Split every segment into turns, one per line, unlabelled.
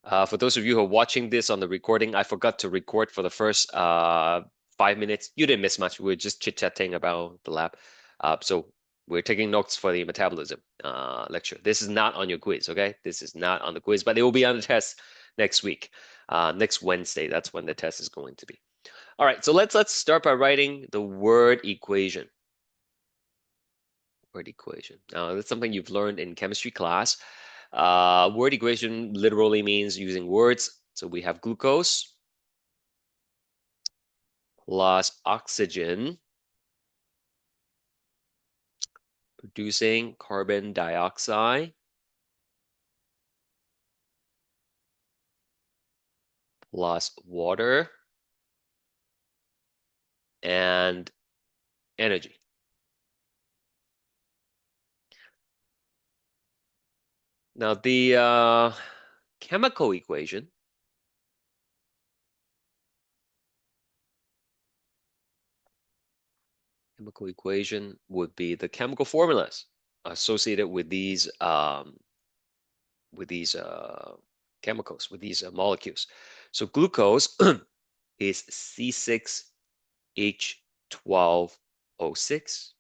For those of you who are watching this on the recording, I forgot to record for the first 5 minutes. You didn't miss much. We are just chit-chatting about the lab. So we're taking notes for the metabolism lecture. This is not on your quiz, okay? This is not on the quiz, but it will be on the test next week. Next Wednesday, that's when the test is going to be. All right, so let's start by writing the word equation. Word equation. Now, that's something you've learned in chemistry class. Word equation literally means using words. So we have glucose plus oxygen producing carbon dioxide plus water and energy. Now the chemical equation would be the chemical formulas associated with these chemicals, with these molecules. So glucose is C6H12O6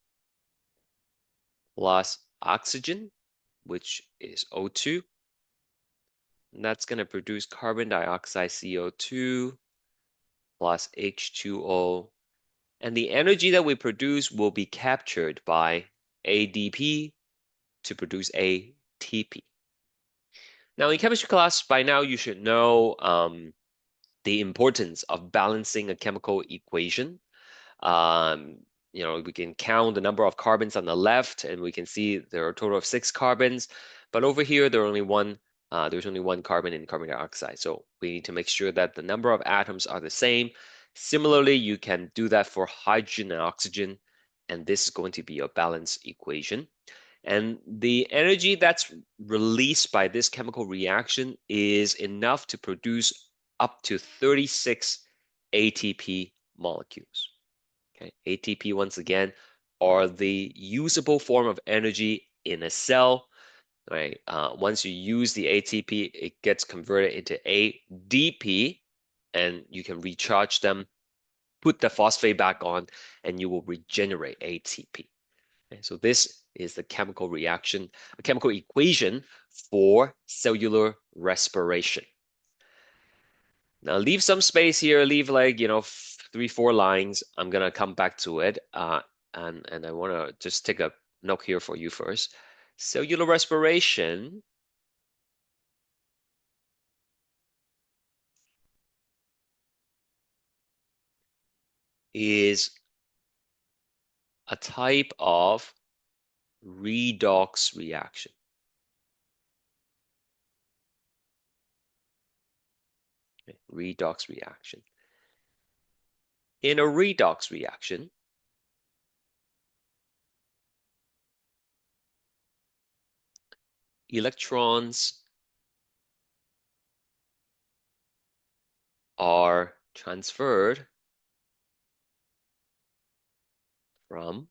plus oxygen, which is O2. And that's going to produce carbon dioxide, CO2, plus H2O. And the energy that we produce will be captured by ADP to produce ATP. Now, in chemistry class, by now you should know the importance of balancing a chemical equation. We can count the number of carbons on the left, and we can see there are a total of 6 carbons. But over here, there's only one carbon in carbon dioxide. So we need to make sure that the number of atoms are the same. Similarly, you can do that for hydrogen and oxygen, and this is going to be a balanced equation. And the energy that's released by this chemical reaction is enough to produce up to 36 ATP molecules. Okay, ATP, once again, are the usable form of energy in a cell. Right? Once you use the ATP, it gets converted into ADP, and you can recharge them, put the phosphate back on, and you will regenerate ATP. Okay, so this is the chemical reaction, a chemical equation for cellular respiration. Now leave some space here, leave like, 3, 4 lines. I'm gonna come back to it. And I wanna just take a note here for you first. Cellular respiration is a type of redox reaction. Okay, redox reaction. In a redox reaction, electrons are transferred from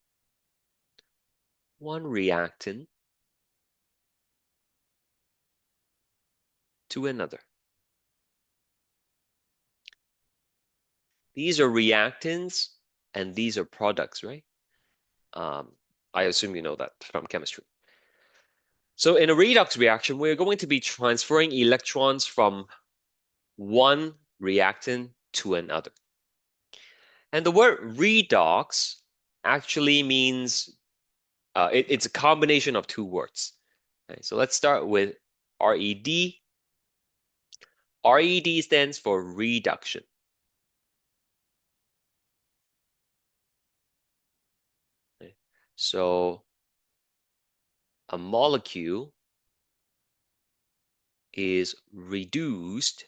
one reactant to another. These are reactants and these are products, right? I assume you know that from chemistry. So in a redox reaction, we're going to be transferring electrons from one reactant to another. And the word redox actually means it's a combination of 2 words. Okay, so let's start with RED. RED stands for reduction. Okay, so a molecule is reduced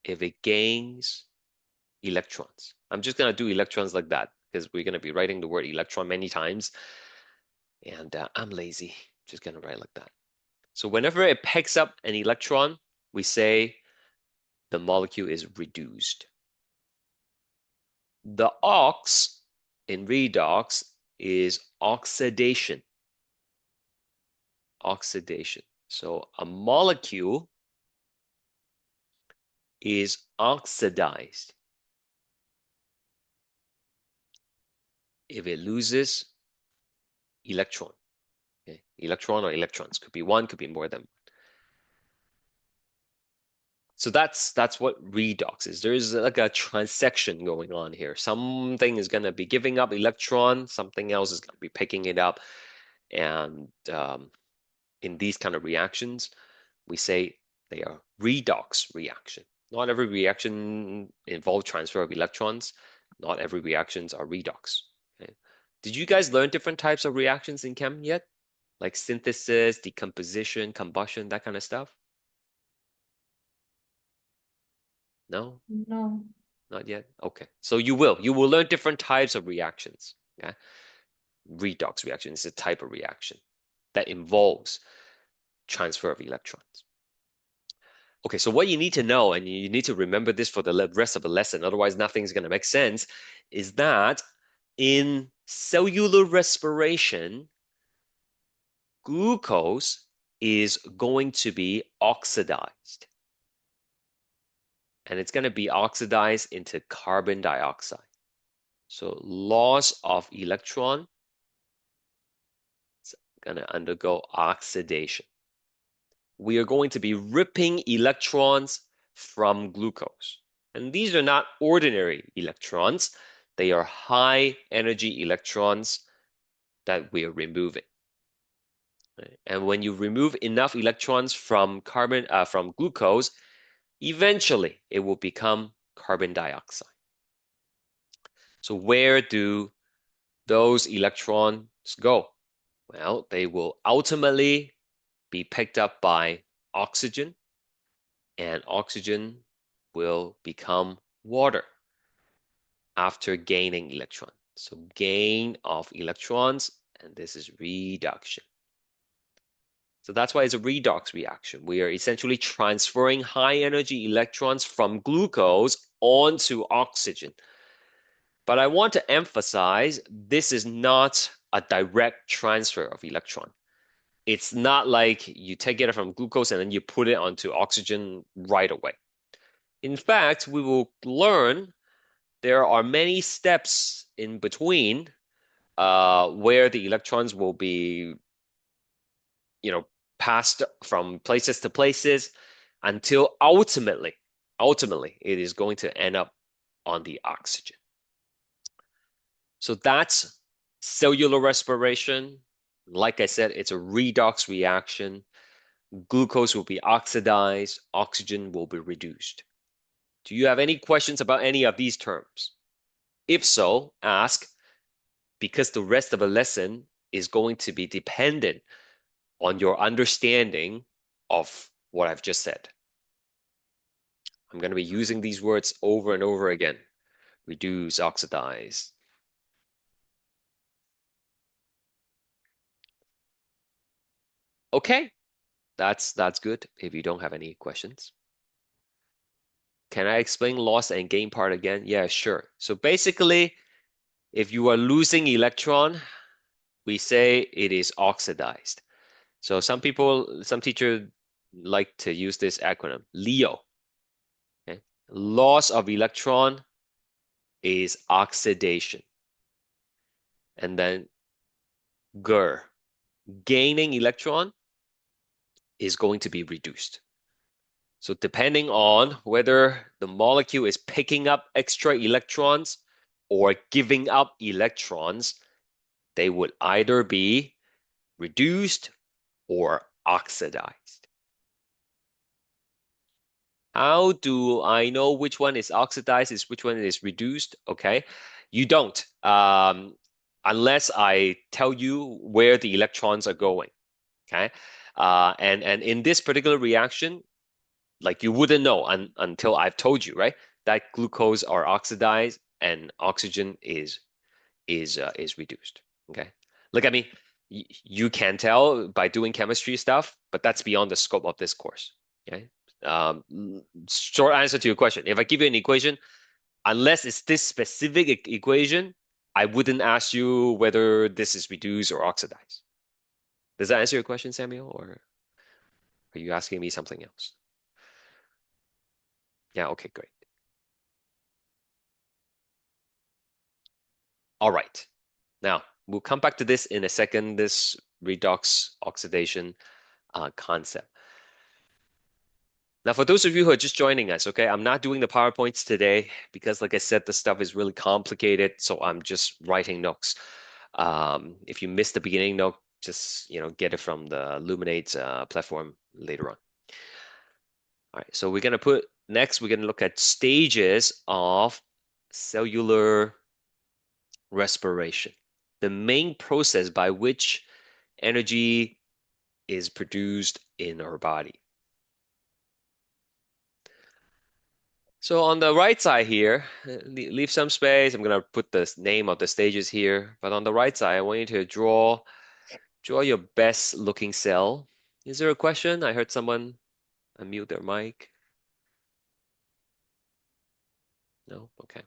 if it gains electrons. I'm just going to do electrons like that because we're going to be writing the word electron many times. And I'm lazy, just going to write like that. So whenever it picks up an electron, we say the molecule is reduced. The ox in redox is oxidation. Oxidation. So a molecule is oxidized if it loses electron. Okay? Electron or electrons. Could be one, could be more than. So that's what redox is. There's like a transaction going on here. Something is going to be giving up electron, something else is going to be picking it up. And in these kind of reactions, we say they are redox reaction. Not every reaction involves transfer of electrons. Not every reactions are redox. Okay? Did you guys learn different types of reactions in chem yet? Like synthesis, decomposition, combustion, that kind of stuff? No?
No.
Not yet? Okay. So you will. You will learn different types of reactions. Okay? Redox reaction is a type of reaction that involves transfer of electrons. Okay, so what you need to know, and you need to remember this for the rest of the lesson, otherwise nothing's going to make sense, is that in cellular respiration, glucose is going to be oxidized. And it's going to be oxidized into carbon dioxide. So loss of electron is going to undergo oxidation. We are going to be ripping electrons from glucose. And these are not ordinary electrons. They are high energy electrons that we are removing. Right? And when you remove enough electrons from from glucose, eventually it will become carbon dioxide. So where do those electrons go? Well, they will ultimately be picked up by oxygen, and oxygen will become water after gaining electrons. So gain of electrons, and this is reduction. So that's why it's a redox reaction. We are essentially transferring high energy electrons from glucose onto oxygen. But I want to emphasize this is not a direct transfer of electron. It's not like you take it from glucose and then you put it onto oxygen right away. In fact, we will learn there are many steps in between where the electrons will be, you know, passed from places to places until ultimately, it is going to end up on the oxygen. So that's cellular respiration. Like I said, it's a redox reaction. Glucose will be oxidized, oxygen will be reduced. Do you have any questions about any of these terms? If so, ask, because the rest of the lesson is going to be dependent on your understanding of what I've just said. I'm going to be using these words over and over again. Reduce, oxidize. Okay, that's good if you don't have any questions. Can I explain loss and gain part again? Yeah, sure. So basically, if you are losing electron, we say it is oxidized. So some teachers like to use this acronym, LEO. Okay? Loss of electron is oxidation. And then GER, gaining electron is going to be reduced. So depending on whether the molecule is picking up extra electrons or giving up electrons, they would either be reduced or oxidized. How do I know which one is oxidized, is which one is reduced? Okay, you don't, unless I tell you where the electrons are going. Okay, and in this particular reaction, like you wouldn't know until I've told you, right? That glucose are oxidized and oxygen is reduced. Okay, look at me. You can tell by doing chemistry stuff, but that's beyond the scope of this course. Okay. Short answer to your question. If I give you an equation, unless it's this specific equation, I wouldn't ask you whether this is reduced or oxidized. Does that answer your question, Samuel? Or Are you asking me something else? Yeah, okay, great. All right. Now, we'll come back to this in a second, this redox oxidation concept. Now, for those of you who are just joining us, okay, I'm not doing the PowerPoints today because, like I said, the stuff is really complicated, so I'm just writing notes. If you missed the beginning note, just get it from the Luminate platform later on. All right, so we're gonna put next. We're gonna look at stages of cellular respiration, the main process by which energy is produced in our body. So on the right side here, leave some space. I'm gonna put the name of the stages here, but on the right side, I want you to draw your best looking cell. Is there a question? I heard someone unmute their mic. No? Okay.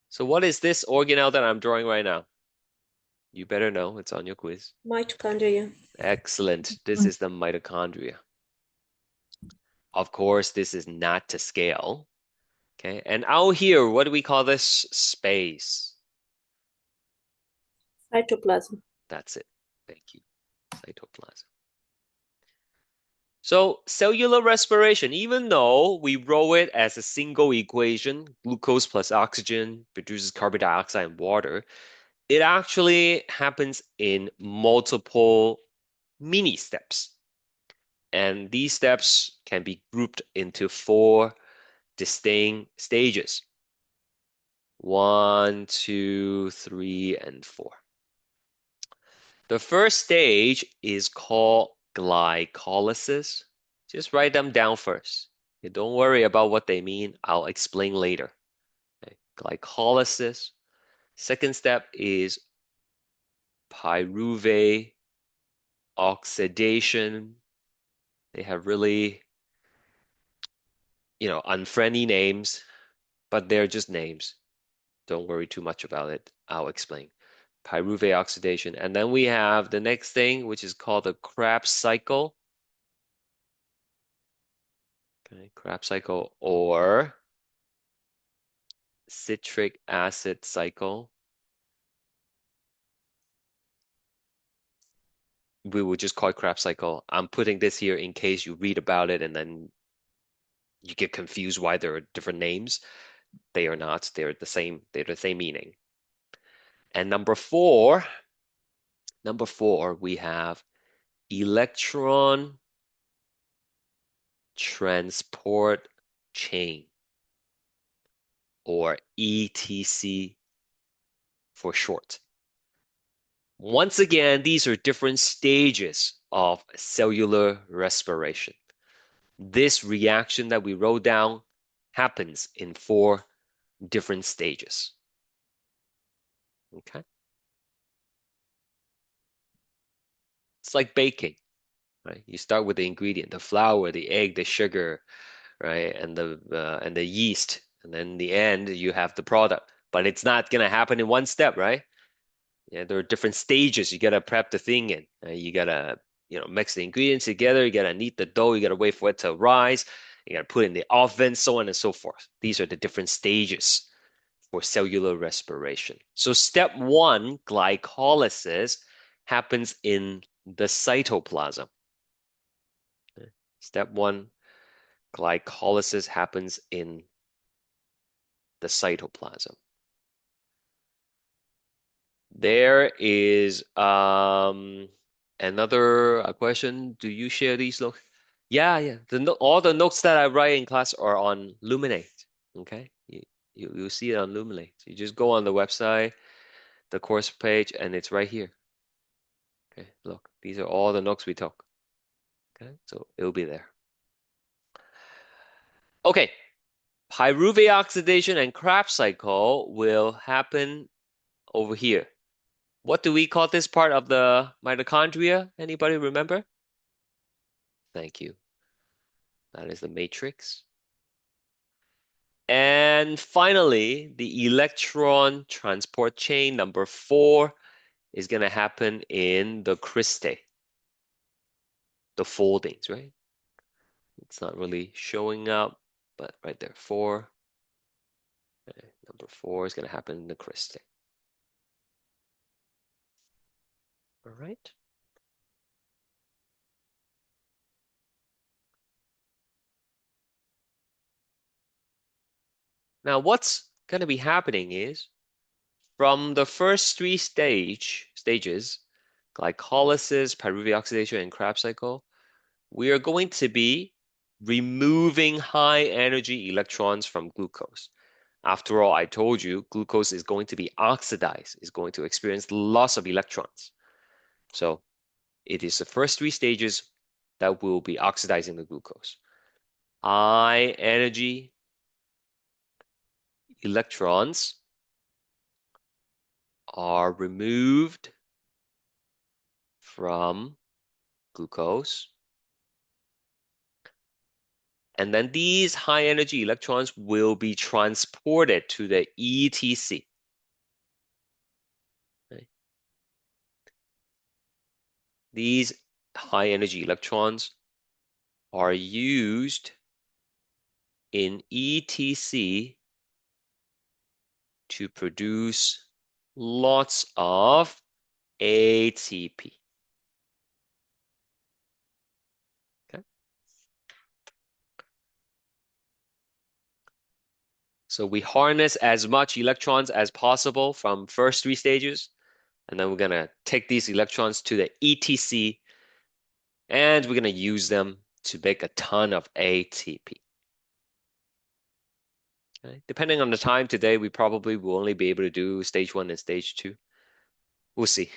So what is this organelle that I'm drawing right now? You better know. It's on your quiz.
Mitochondria.
Excellent. This is the mitochondria. Of course, this is not to scale. Okay. And out here, what do we call this space?
Cytoplasm.
That's it. Thank you. Cytoplasm. So cellular respiration, even though we wrote it as a single equation, glucose plus oxygen produces carbon dioxide and water, it actually happens in multiple mini steps. And these steps can be grouped into 4 distinct stages. 1, 2, 3, and 4. The first stage is called glycolysis. Just write them down first. Okay, don't worry about what they mean. I'll explain later. Okay, glycolysis. Second step is pyruvate oxidation. They have really, unfriendly names, but they're just names. Don't worry too much about it. I'll explain. Pyruvate oxidation. And then we have the next thing, which is called the Krebs cycle. Okay, Krebs cycle or citric acid cycle. We will just call it Krebs cycle. I'm putting this here in case you read about it and then you get confused why there are different names. They are not. They're the same. They're the same meaning. And number four, we have electron transport chain, or ETC for short. Once again, these are different stages of cellular respiration. This reaction that we wrote down happens in 4 different stages. Okay? It's like baking, right? You start with the ingredient, the flour, the egg, the sugar, right? And the yeast. And then in the end, you have the product. But it's not gonna happen in one step, right? Yeah, there are different stages you gotta prep the thing in. You gotta, mix the ingredients together. You gotta knead the dough. You gotta wait for it to rise. You gotta put it in the oven, so on and so forth. These are the different stages for cellular respiration. So step 1, glycolysis, happens in the cytoplasm. Okay. Step 1, glycolysis happens in the cytoplasm. There is another question. Do you share these notes? Yeah, yeah. All the notes that I write in class are on Luminate. Okay, you'll see it on Luminate. You just go on the website, the course page, and it's right here. Okay, look, these are all the notes we took. Okay, so it'll be there. Okay, pyruvate oxidation and Krebs cycle will happen over here. What do we call this part of the mitochondria? Anybody remember? Thank you. That is the matrix. And finally, the electron transport chain, number 4, is going to happen in the cristae. the foldings, right? It's not really showing up, but right there, 4. Okay, number 4 is going to happen in the crystal. All right. Now, what's going to be happening is from the first three stages, glycolysis, pyruvate oxidation, and Krebs cycle, we are going to be removing high energy electrons from glucose. After all, I told you glucose is going to be oxidized, is going to experience loss of electrons. So it is the first three stages that will be oxidizing the glucose. High energy electrons are removed from glucose. And then these high energy electrons will be transported to the ETC. Right? These high energy electrons are used in ETC to produce lots of ATP. Okay? So we harness as much electrons as possible from first three stages, and then we're going to take these electrons to the ETC, and we're going to use them to make a ton of ATP. Okay? Depending on the time today, we probably will only be able to do stage 1 and stage 2. We'll see.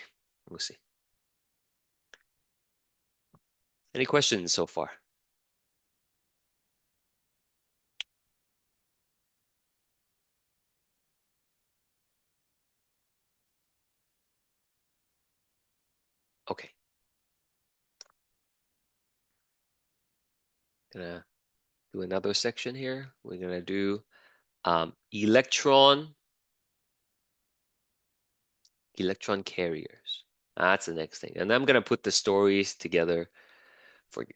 We'll see. Any questions so far? Okay. Gonna do another section here. We're gonna do electron carriers. That's the next thing. And I'm gonna put the stories together for you.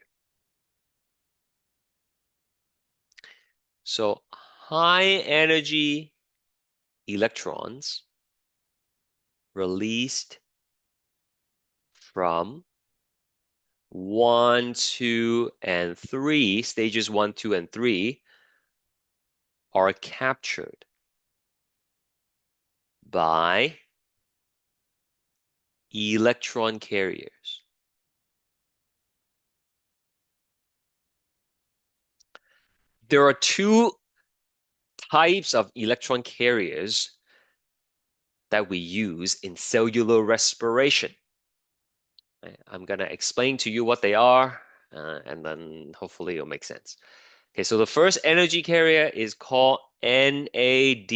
So high energy electrons released from 1, 2, and 3, stages 1, 2, and 3 are captured by electron carriers. There are two types of electron carriers that we use in cellular respiration. I'm going to explain to you what they are, and then hopefully it'll make sense. Okay, so the first energy carrier is called NAD+.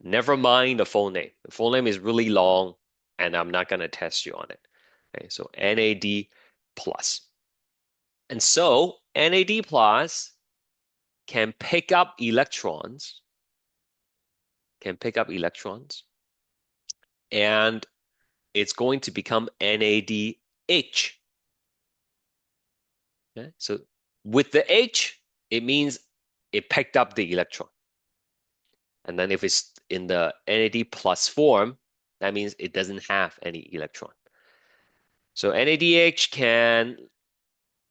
Never mind the full name. The full name is really long, and I'm not going to test you on it. Okay, so NAD+. And so NAD+ can pick up electrons, and it's going to become NADH. Okay? So with the H, it means it picked up the electron. And then if it's in the NAD plus form, that means it doesn't have any electron. So NADH can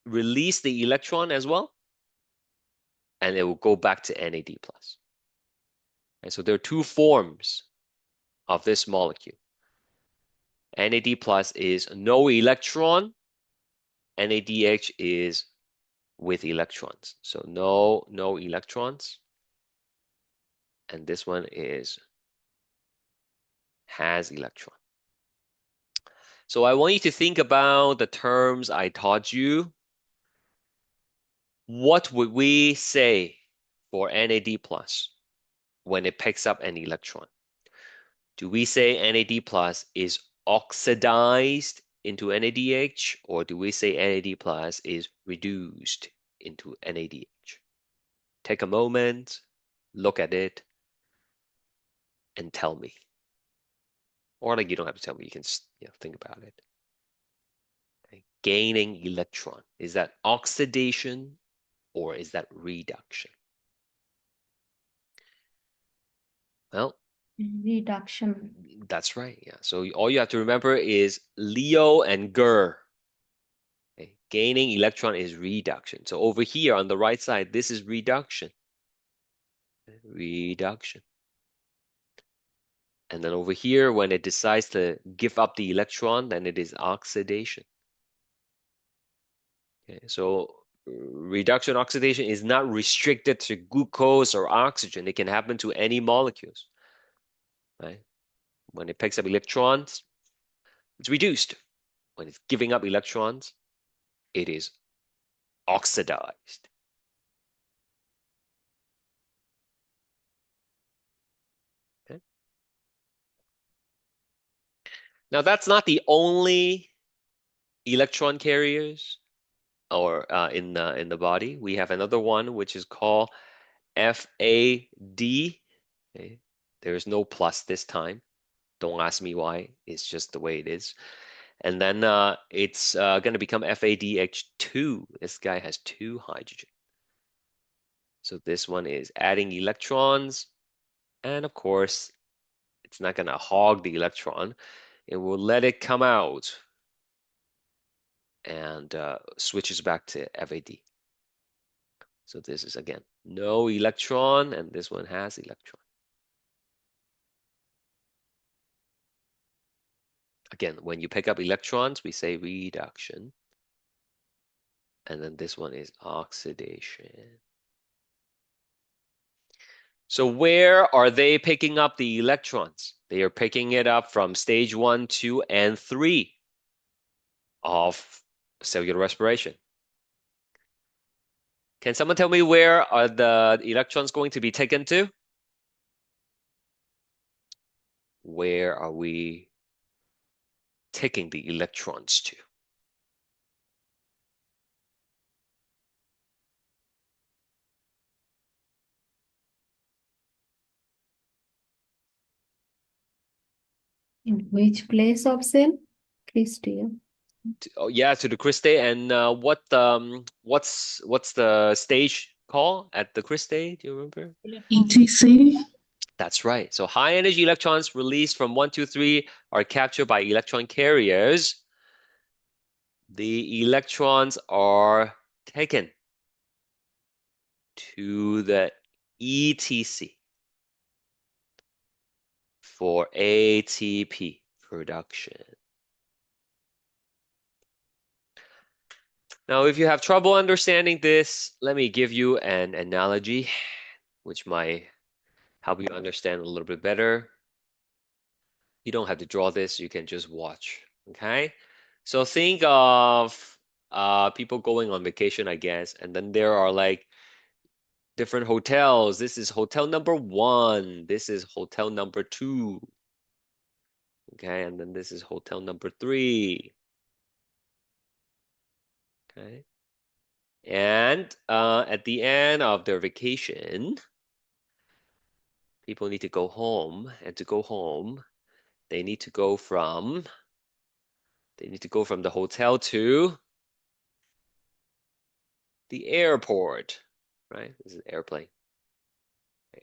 release the electron as well, and it will go back to NAD plus. And so there are two forms of this molecule. NAD plus is no electron. NADH is with electrons. So no electrons. And this one has electron. So I want you to think about the terms I taught you. What would we say for NAD plus when it picks up an electron? Do we say NAD plus is oxidized into NADH, or do we say NAD plus is reduced into NADH? Take a moment, look at it, and tell me. Or like you don't have to tell me, you can think about it. Okay? Gaining electron. Is that oxidation or is that reduction? Well,
Reduction.
that's right. Yeah. So all you have to remember is Leo and Ger. Okay? Gaining electron is reduction. So over here on the right side, this is reduction. Reduction. And then over here, when it decides to give up the electron, then it is oxidation. Okay, so reduction oxidation is not restricted to glucose or oxygen. It can happen to any molecules, right? When it picks up electrons, it's reduced. When it's giving up electrons, it is oxidized. Okay? Now that's not the only electron carriers or in the body. We have another one which is called FAD. Okay? There is no plus this time. Don't ask me why. It's just the way it is. And then it's going to become FADH2. This guy has two hydrogen. So this one is adding electrons. And of course, it's not going to hog the electron. It will let it come out and switches back to FAD. So this is, again, no electron, and this one has electron. Again, when you pick up electrons, we say reduction. And then this one is oxidation. So where are they picking up the electrons? They are picking it up from stage 1, 2, and 3 of cellular respiration. Can someone tell me where are the electrons going to be taken to? Where are we taking the electrons to?
In which place of cell? Crystal.
Oh, yeah, to the cristae. And what's the stage called at the cristae? Do you remember?
ETC.
That's right. So high energy electrons released from 1, 2, 3 are captured by electron carriers. The electrons are taken to the ETC for ATP production. Now, if you have trouble understanding this, let me give you an analogy which might help you understand a little bit better. You don't have to draw this, you can just watch, okay? So think of people going on vacation, I guess, and then there are like different hotels. This is hotel number 1. This is hotel number 2. Okay, and then this is hotel number 3. Okay. And at the end of their vacation, people need to go home. And to go home, they need to go from the hotel to the airport. Right? This is an airplane.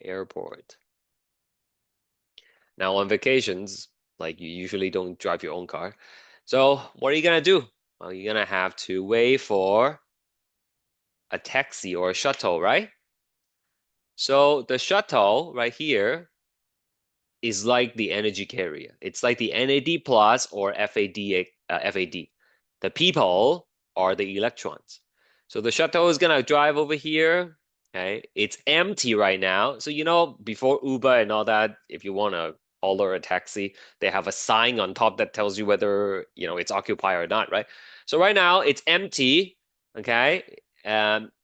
Airport. Now on vacations, like you usually don't drive your own car. So what are you gonna do? Well, you're gonna have to wait for a taxi or a shuttle, right? So the shuttle right here is like the energy carrier. It's like the NAD plus or FAD. The people are the electrons. So the shuttle is gonna drive over here. Okay, it's empty right now. So before Uber and all that, if you want to order a taxi, they have a sign on top that tells you whether it's occupied or not, right? So right now it's empty. Okay,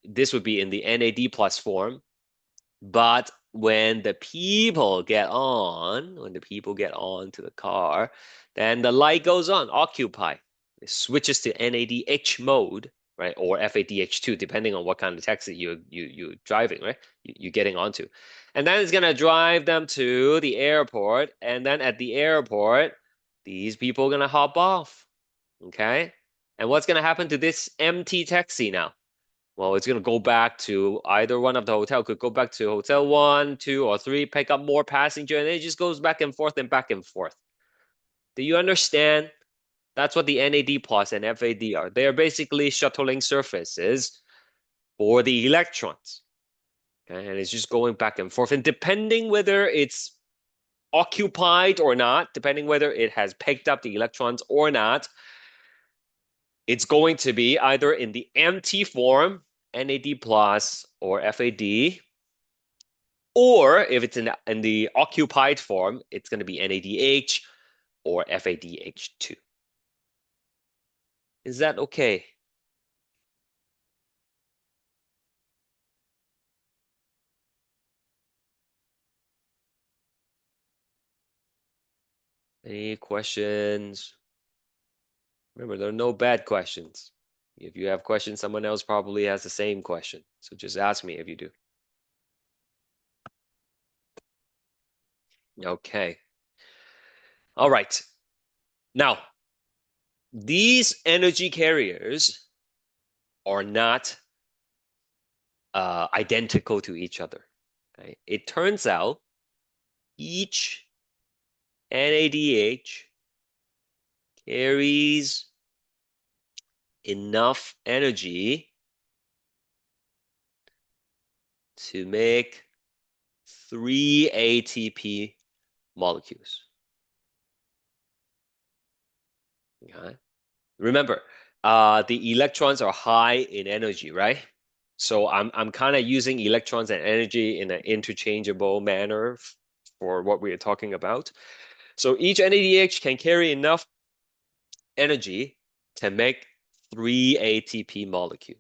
this would be in the NAD plus form. But when the people get on to the car, then the light goes on, occupy. It switches to NADH mode, right? Or FADH2, depending on what kind of taxi you're driving, right? You're getting onto. And then it's gonna drive them to the airport, and then at the airport, these people are gonna hop off. Okay? And what's going to happen to this empty taxi now? Well, it's going to go back to either one of the hotel, could go back to hotel one, two, or three, pick up more passenger, and it just goes back and forth and back and forth. Do you understand? That's what the NAD plus and FAD are. They are basically shuttling surfaces for the electrons. Okay, and it's just going back and forth. And depending whether it's occupied or not, depending whether it has picked up the electrons or not, it's going to be either in the empty form, NAD plus or FAD, or if it's in the occupied form, it's going to be NADH or FADH2. Is that okay? Any questions? Remember, there are no bad questions. If you have questions, someone else probably has the same question. So just ask me if you do. Okay. All right. Now, these energy carriers are not identical to each other. Okay? It turns out each NADH carries enough energy to make 3 ATP molecules. Okay? Remember, the electrons are high in energy, right? So I'm kind of using electrons and energy in an interchangeable manner for what we are talking about. So each NADH can carry enough energy to make 3 ATP molecules.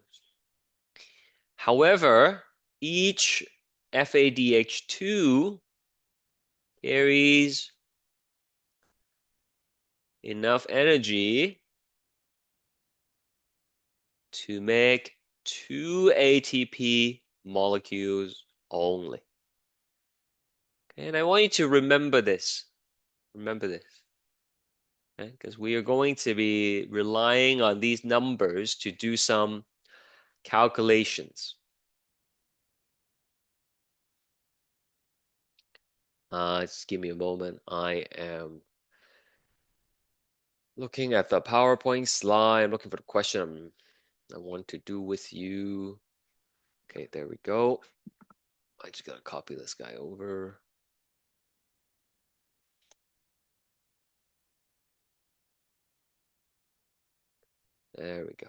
However, each FADH2 carries enough energy to make 2 ATP molecules only. Okay, and I want you to remember this. Remember this. Okay? Because we are going to be relying on these numbers to do some calculations. Just give me a moment. I am looking at the PowerPoint slide. I'm looking for the question I want to do with you. Okay, there we go. I just gotta copy this guy over. There we go.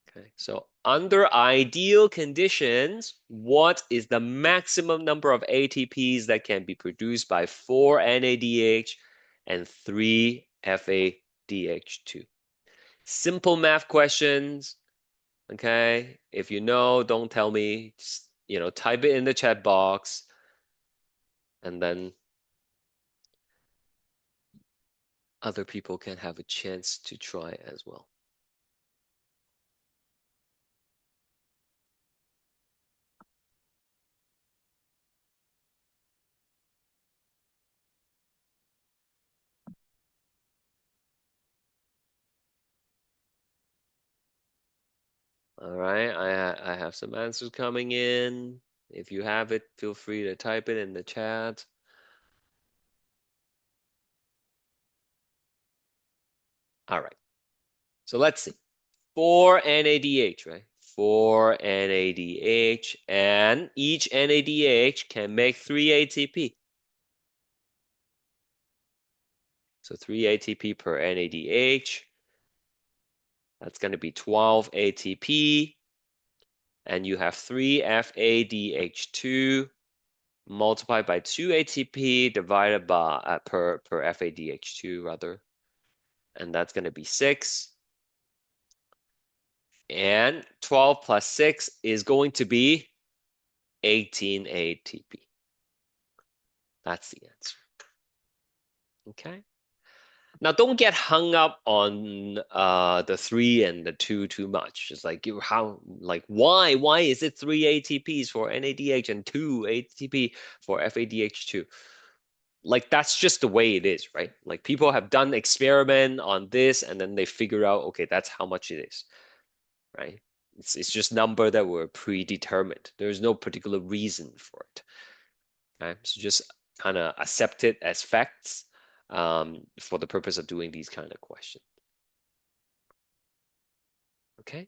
Okay, so under ideal conditions, what is the maximum number of ATPs that can be produced by 4 NADH and 3 FADH2? Simple math questions, okay? If you know, don't tell me. Just, type it in the chat box, and then other people can have a chance to try as well. All right, I have some answers coming in. If you have it, feel free to type it in the chat. All right, so let's see. 4 NADH, right? 4 NADH, and each NADH can make 3 ATP. So 3 ATP per NADH. That's going to be 12 ATP. And you have 3 FADH2 multiplied by 2 ATP divided by per FADH2 rather. And that's going to be 6. And 12 plus 6 is going to be 18 ATP. That's the answer. Okay. Now don't get hung up on the 3 and the 2 too much. It's like why is it 3 ATPs for NADH and 2 ATP for FADH2? like that's just the way it is, right? Like people have done experiment on this and then they figure out, okay, that's how much it is, right? It's just number that were predetermined. There's no particular reason for it. Okay? So just kind of accept it as facts for the purpose of doing these kind of questions. Okay?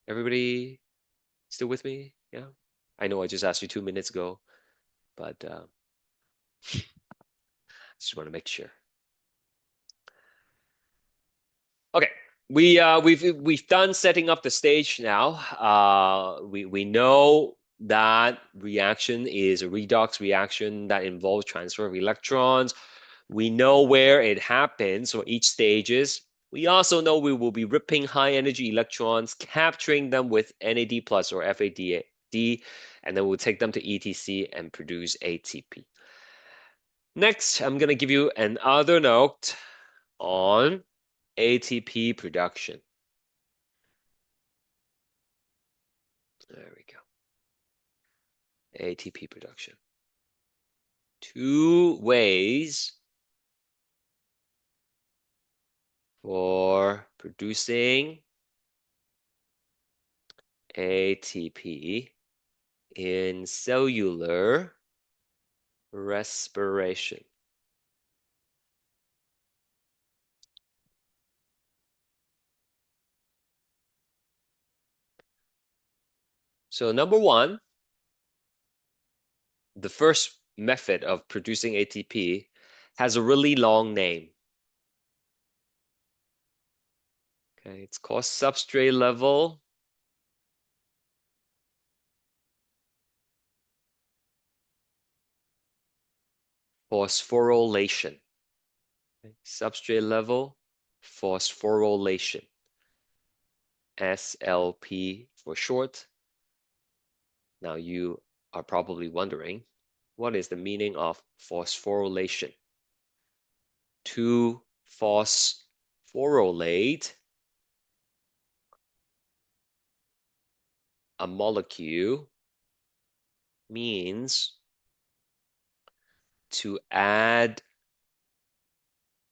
Everybody still with me? Yeah. I know I just asked you 2 minutes ago, but just want to make sure. Okay. We've done setting up the stage now. We know that reaction is a redox reaction that involves transfer of electrons. We know where it happens for each stages. We also know we will be ripping high energy electrons, capturing them with NAD plus or FAD, and then we'll take them to ETC and produce ATP. Next, I'm going to give you another note on ATP production. There we go. ATP production. Two ways for producing ATP in cellular respiration. So number one, the first method of producing ATP has a really long name. Okay, it's called substrate level phosphorylation. Okay, substrate level phosphorylation, SLP for short. Now you are probably wondering, what is the meaning of phosphorylation? To phosphorylate a molecule means to add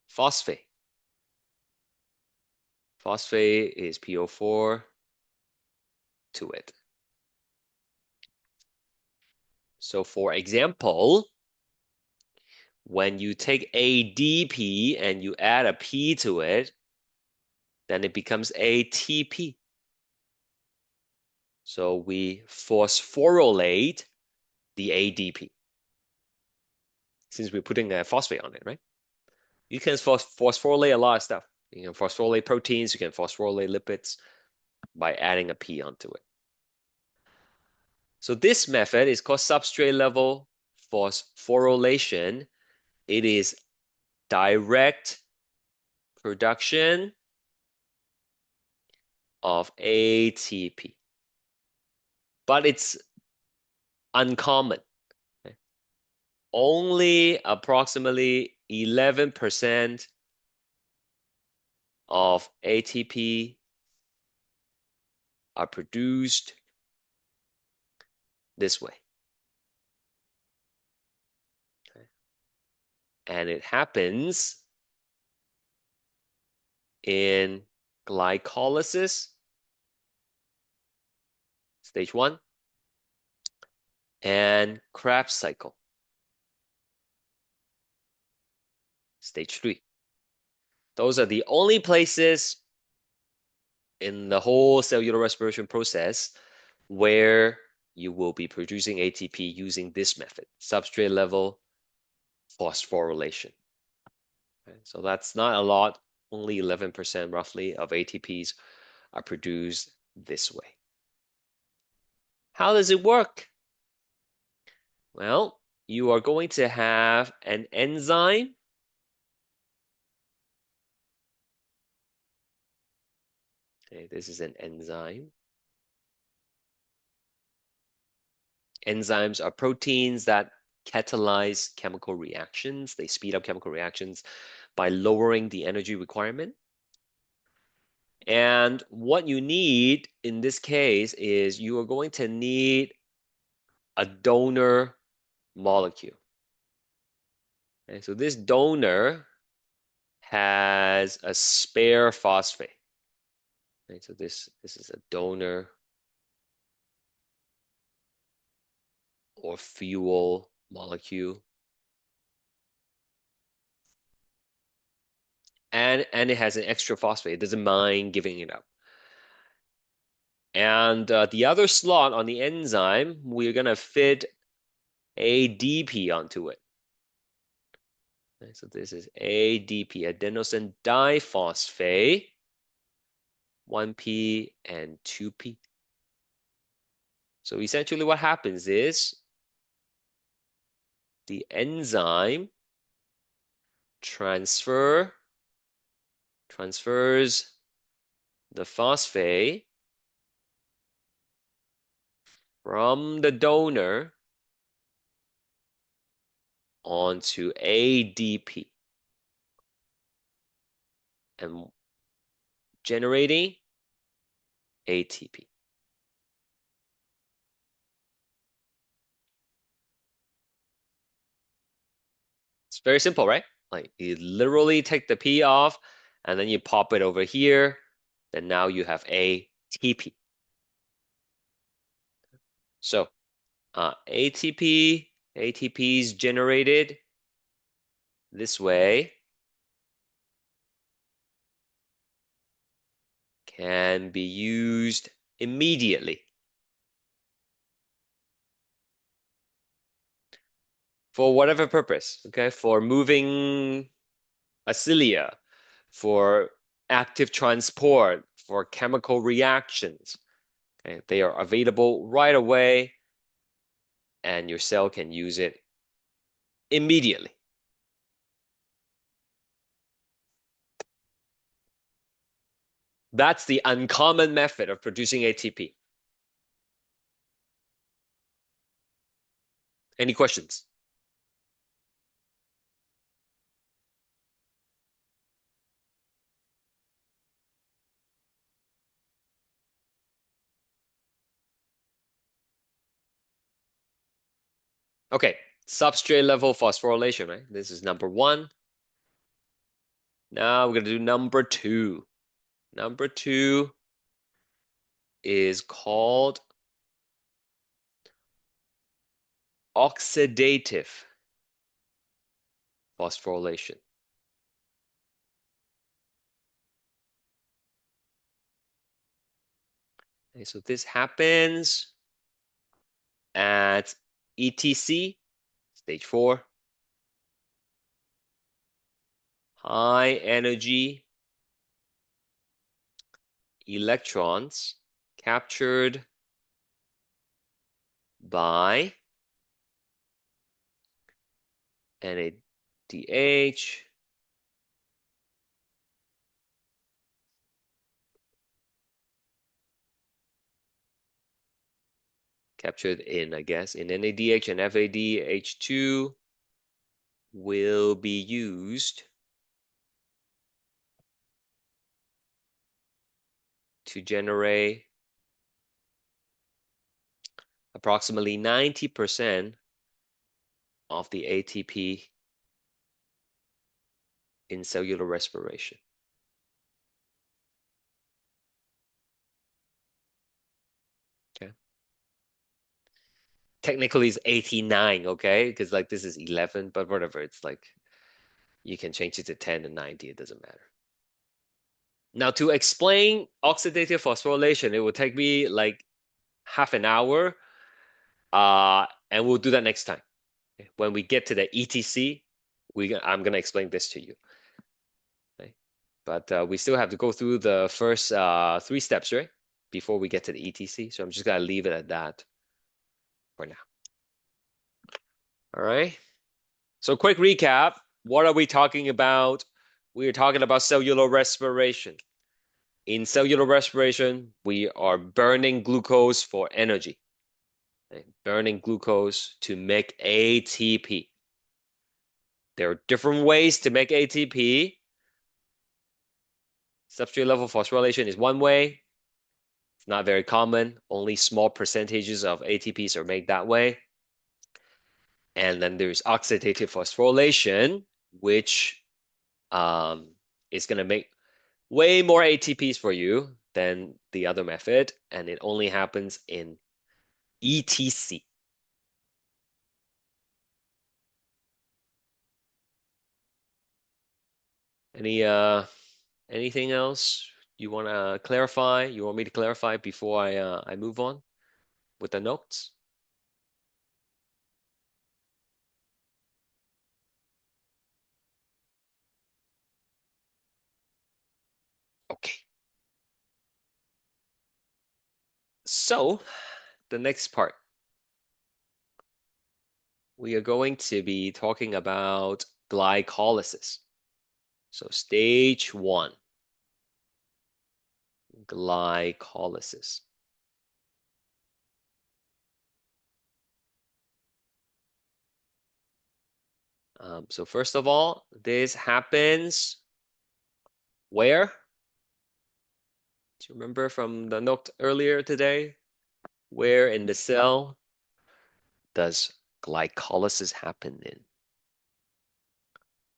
phosphate. Phosphate is PO4 to it. So for example, when you take ADP and you add a P to it, then it becomes ATP. So we phosphorylate the ADP since we're putting a phosphate on it, right? You can phosphorylate a lot of stuff. You can phosphorylate proteins, you can phosphorylate lipids by adding a P onto it. So this method is called substrate level phosphorylation. It is direct production of ATP, but it's uncommon. Okay? Only approximately 11% of ATP are produced this way. Okay? And it happens in glycolysis, stage 1, and Krebs cycle, stage 3. Those are the only places in the whole cellular respiration process where you will be producing ATP using this method, substrate level phosphorylation. Okay, so that's not a lot, only 11% roughly of ATPs are produced this way. How does it work? Well, you are going to have an enzyme. Okay, this is an enzyme. Enzymes are proteins that catalyze chemical reactions. They speed up chemical reactions by lowering the energy requirement. And what you need in this case is you are going to need a donor molecule. Okay, so this donor has a spare phosphate. Okay, so this is a donor or fuel molecule. And it has an extra phosphate. It doesn't mind giving it up. And the other slot on the enzyme, we're gonna fit ADP onto it. Okay, so this is ADP, adenosine diphosphate, 1P and 2P. So essentially what happens is the enzyme transfers the phosphate from the donor onto ADP and generating ATP. It's very simple, right? Like you literally take the P off and then you pop it over here. Then now you have ATP. So ATP is generated this way can be used immediately for whatever purpose, okay? For moving a cilia, for active transport, for chemical reactions. Okay? They are available right away, and your cell can use it immediately. That's the uncommon method of producing ATP. Any questions? Okay, substrate level phosphorylation, right? This is number one. Now we're going to do number two. Number two is called oxidative phosphorylation. Okay, so this happens at ETC, stage 4, high energy electrons captured by NADH captured in, I guess, in NADH and FADH2 will be used to generate approximately 90% of the ATP in cellular respiration. Okay. Technically it's 89, okay? Because like this is 11, but whatever. It's like you can change it to 10 and 90. It doesn't matter. Now to explain oxidative phosphorylation, it will take me like half an hour. And we'll do that next time. Okay? When we get to the ETC, I'm gonna explain this to you. Okay? But we still have to go through the first three steps, right? Before we get to the ETC. So I'm just gonna leave it at that for now. All right. So quick recap. What are we talking about? We are talking about cellular respiration. In cellular respiration, we are burning glucose for energy. Okay? Burning glucose to make ATP. There are different ways to make ATP. Substrate level phosphorylation is one way. It's not very common. Only small percentages of ATPs are made that way. And then there's oxidative phosphorylation, which is going to make way more ATPs for you than the other method, and it only happens in ETC. Any anything else you want to clarify? You want me to clarify before I move on with the notes? Okay. So the next part, we are going to be talking about glycolysis. So stage one, glycolysis. So first of all, this happens where? Do you remember from the note earlier today? Where in the cell does glycolysis happen in?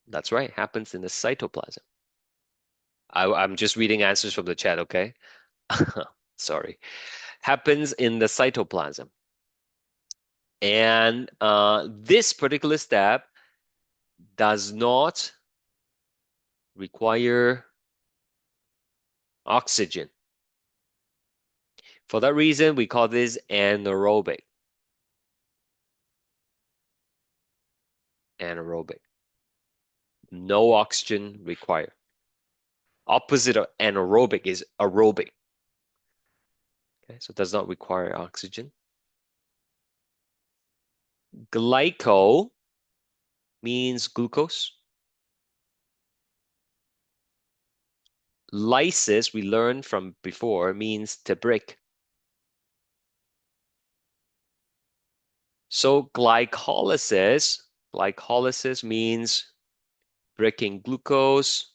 That's right, happens in the cytoplasm. I'm just reading answers from the chat, okay? Sorry. Happens in the cytoplasm. And this particular step does not require oxygen. For that reason, we call this anaerobic. Anaerobic. No oxygen required. Opposite of anaerobic is aerobic. Okay, so it does not require oxygen. Glyco means glucose. Lysis, we learned from before, means to break. So glycolysis means breaking glucose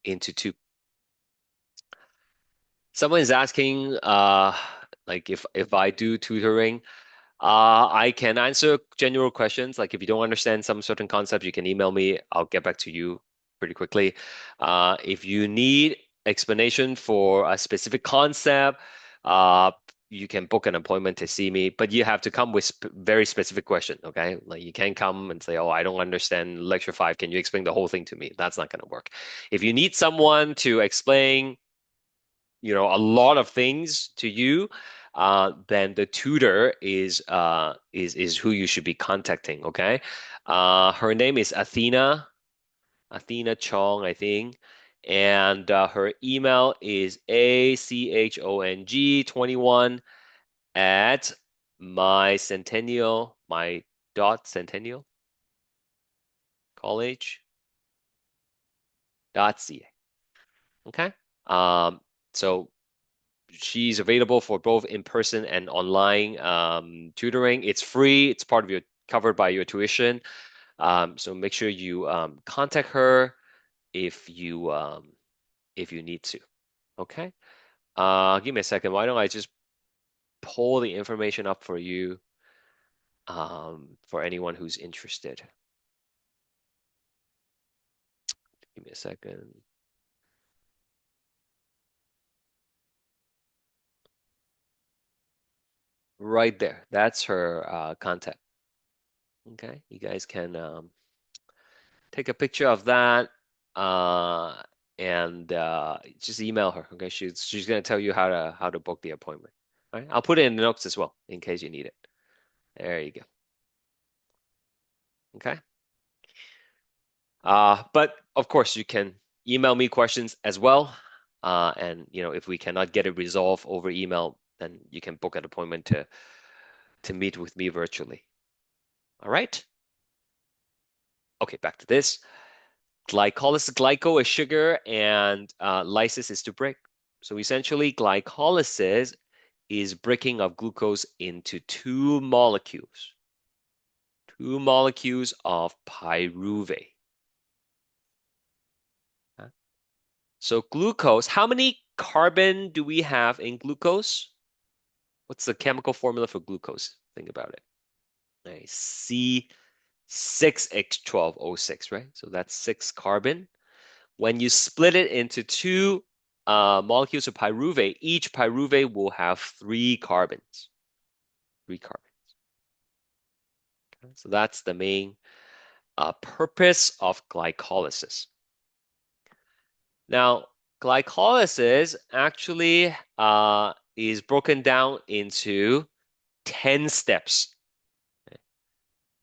into two. Someone is asking, like if I do tutoring, I can answer general questions. Like if you don't understand some certain concept, you can email me. I'll get back to you pretty quickly. If you need explanation for a specific concept, uh, you can book an appointment to see me, but you have to come with very specific question, okay? Like you can't come and say, "Oh, I don't understand lecture five. Can you explain the whole thing to me?" That's not going to work. If you need someone to explain a lot of things to you, then the tutor is who you should be contacting. Okay, her name is Athena Chong, I think, and her email is achong21 at my dot centennial college dot ca. Okay, so she's available for both in-person and online tutoring. It's free. It's part of your covered by your tuition. So make sure you contact her if you need to. Okay. Give me a second. Why don't I just pull the information up for you for anyone who's interested. Give me a second. Right there. That's her contact. Okay. You guys can take a picture of that uh, and just email her. Okay, she's gonna tell you how to book the appointment. All right, I'll put it in the notes as well in case you need it. There you go. Okay. But of course you can email me questions as well. And if we cannot get it resolved over email, then you can book an appointment to meet with me virtually. All right. Okay, back to this. Glycolysis, glyco is sugar, and lysis is to break. So essentially, glycolysis is breaking of glucose into two molecules of pyruvate. So glucose, how many carbon do we have in glucose? What's the chemical formula for glucose? Think about it. Nice. C6H12O6, right? So that's 6 carbon. When you split it into two molecules of pyruvate, each pyruvate will have 3 carbons. 3 carbons. Okay? So that's the main purpose of glycolysis. Now, glycolysis actually is broken down into 10 steps. Okay?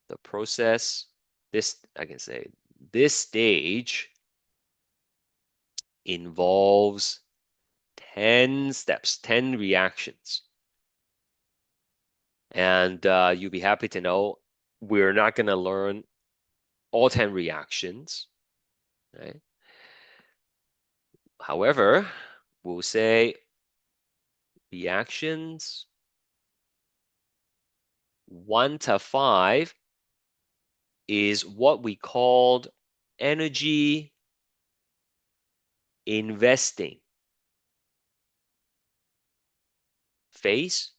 The process, I can say, this stage involves 10 steps, 10 reactions. And you'll be happy to know we're not going to learn all 10 reactions, right? However, we'll say reactions 1 to 5 is what we called energy investing phase.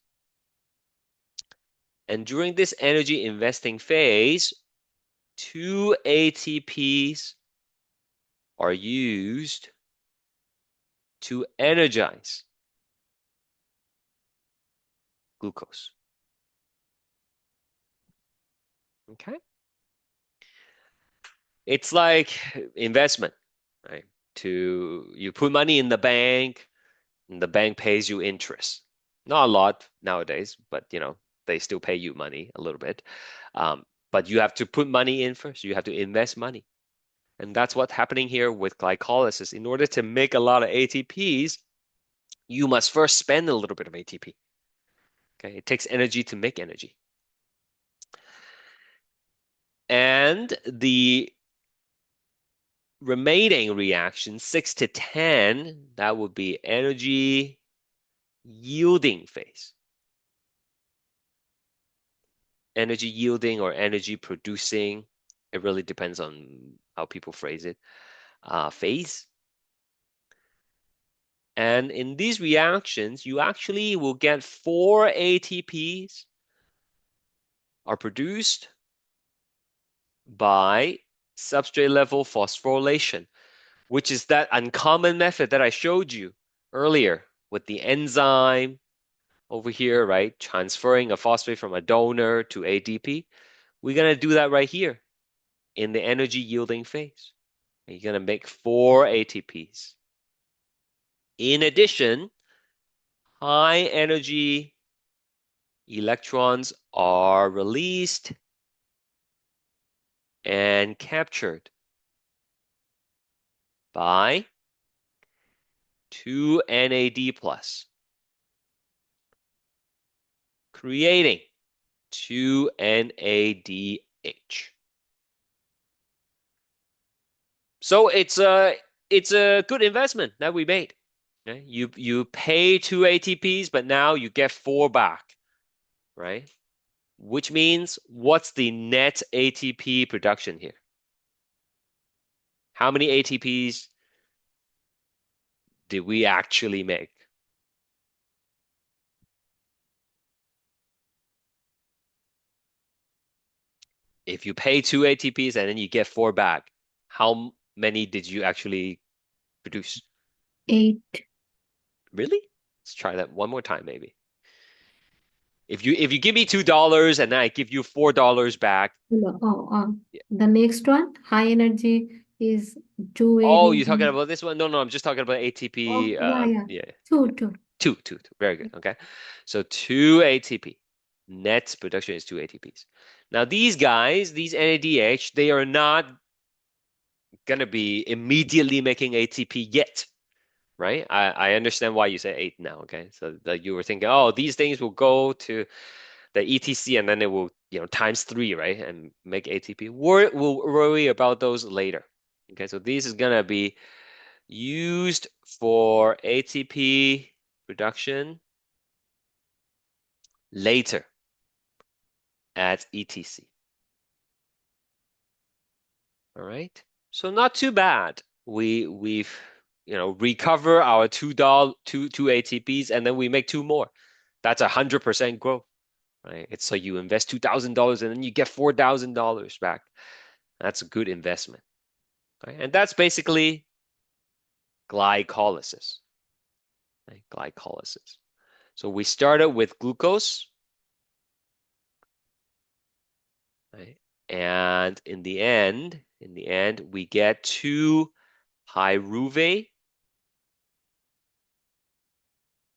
And during this energy investing phase, 2 ATPs are used to energize glucose. Okay? It's like investment, right? You put money in the bank, and the bank pays you interest. Not a lot nowadays, but they still pay you money a little bit. But you have to put money in first. You have to invest money. And that's what's happening here with glycolysis. In order to make a lot of ATPs, you must first spend a little bit of ATP. Okay, it takes energy to make energy. And the remaining reaction, 6 to 10, that would be energy yielding phase. Energy yielding or energy producing, it really depends on how people phrase it, phase. And in these reactions, you actually will get 4 ATPs are produced by substrate level phosphorylation, which is that uncommon method that I showed you earlier with the enzyme over here, right? Transferring a phosphate from a donor to ADP. We're going to do that right here in the energy yielding phase. You're going to make 4 ATPs. In addition, high energy electrons are released and captured by 2 NAD+, creating 2 NADH. So it's a good investment that we made. Okay? You pay 2 ATPs, but now you get 4 back, right? Which means what's the net ATP production here? How many ATPs did we actually make? If you pay 2 ATPs and then you get 4 back, how many did you actually produce?
8.
Really? Let's try that one more time, maybe. If you give me $2 and then I give you $4 back.
No,
Yeah.
the next one, high energy is 2
Oh, you're talking
ADP.
about this one? No, no, I'm just talking about
Oh,
ATP.
yeah, yeah.
Yeah, yeah.
2, 2.
Two. Very good. Okay. So 2 ATP. Net production is 2 ATPs. Now these guys, these NADH, they are not gonna be immediately making ATP yet, right? I understand why you say 8 now. Okay. So that you were thinking, oh, these things will go to the ETC and then it will, times 3, right? And make ATP. We'll worry about those later. Okay. So this is gonna be used for ATP production later at ETC. All right. So not too bad. We've recover our two ATPs, and then we make two more. That's 100% growth, right? It's so you invest $2,000 and then you get $4,000 back. That's a good investment, right? And that's basically glycolysis, right? Glycolysis. So we started with glucose, right? And in the end, we get two pyruvate,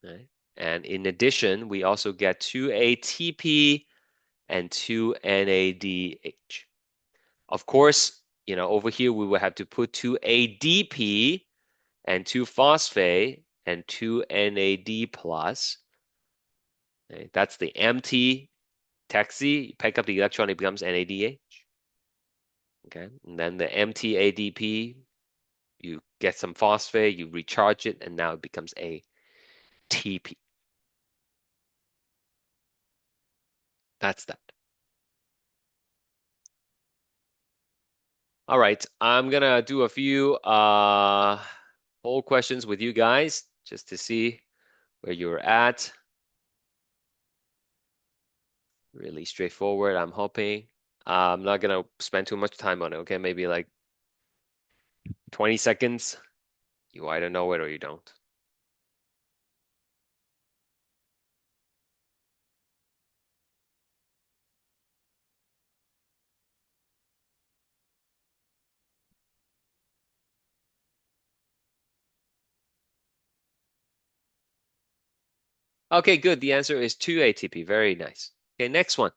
right? And in addition, we also get two ATP and two NADH. Of course, over here we will have to put two ADP and two phosphate and two NAD plus. Okay? That's the empty taxi. You pick up the electron, it becomes NADH. Okay, and then the empty ADP, you get some phosphate, you recharge it, and now it becomes ATP. That's that. All right, I'm gonna do a few poll questions with you guys just to see where you're at. Really straightforward, I'm hoping. I'm not gonna spend too much time on it, okay? Maybe like 20 seconds. You either know it or you don't. Okay, good. The answer is 2 ATP. Very nice. Okay, next one.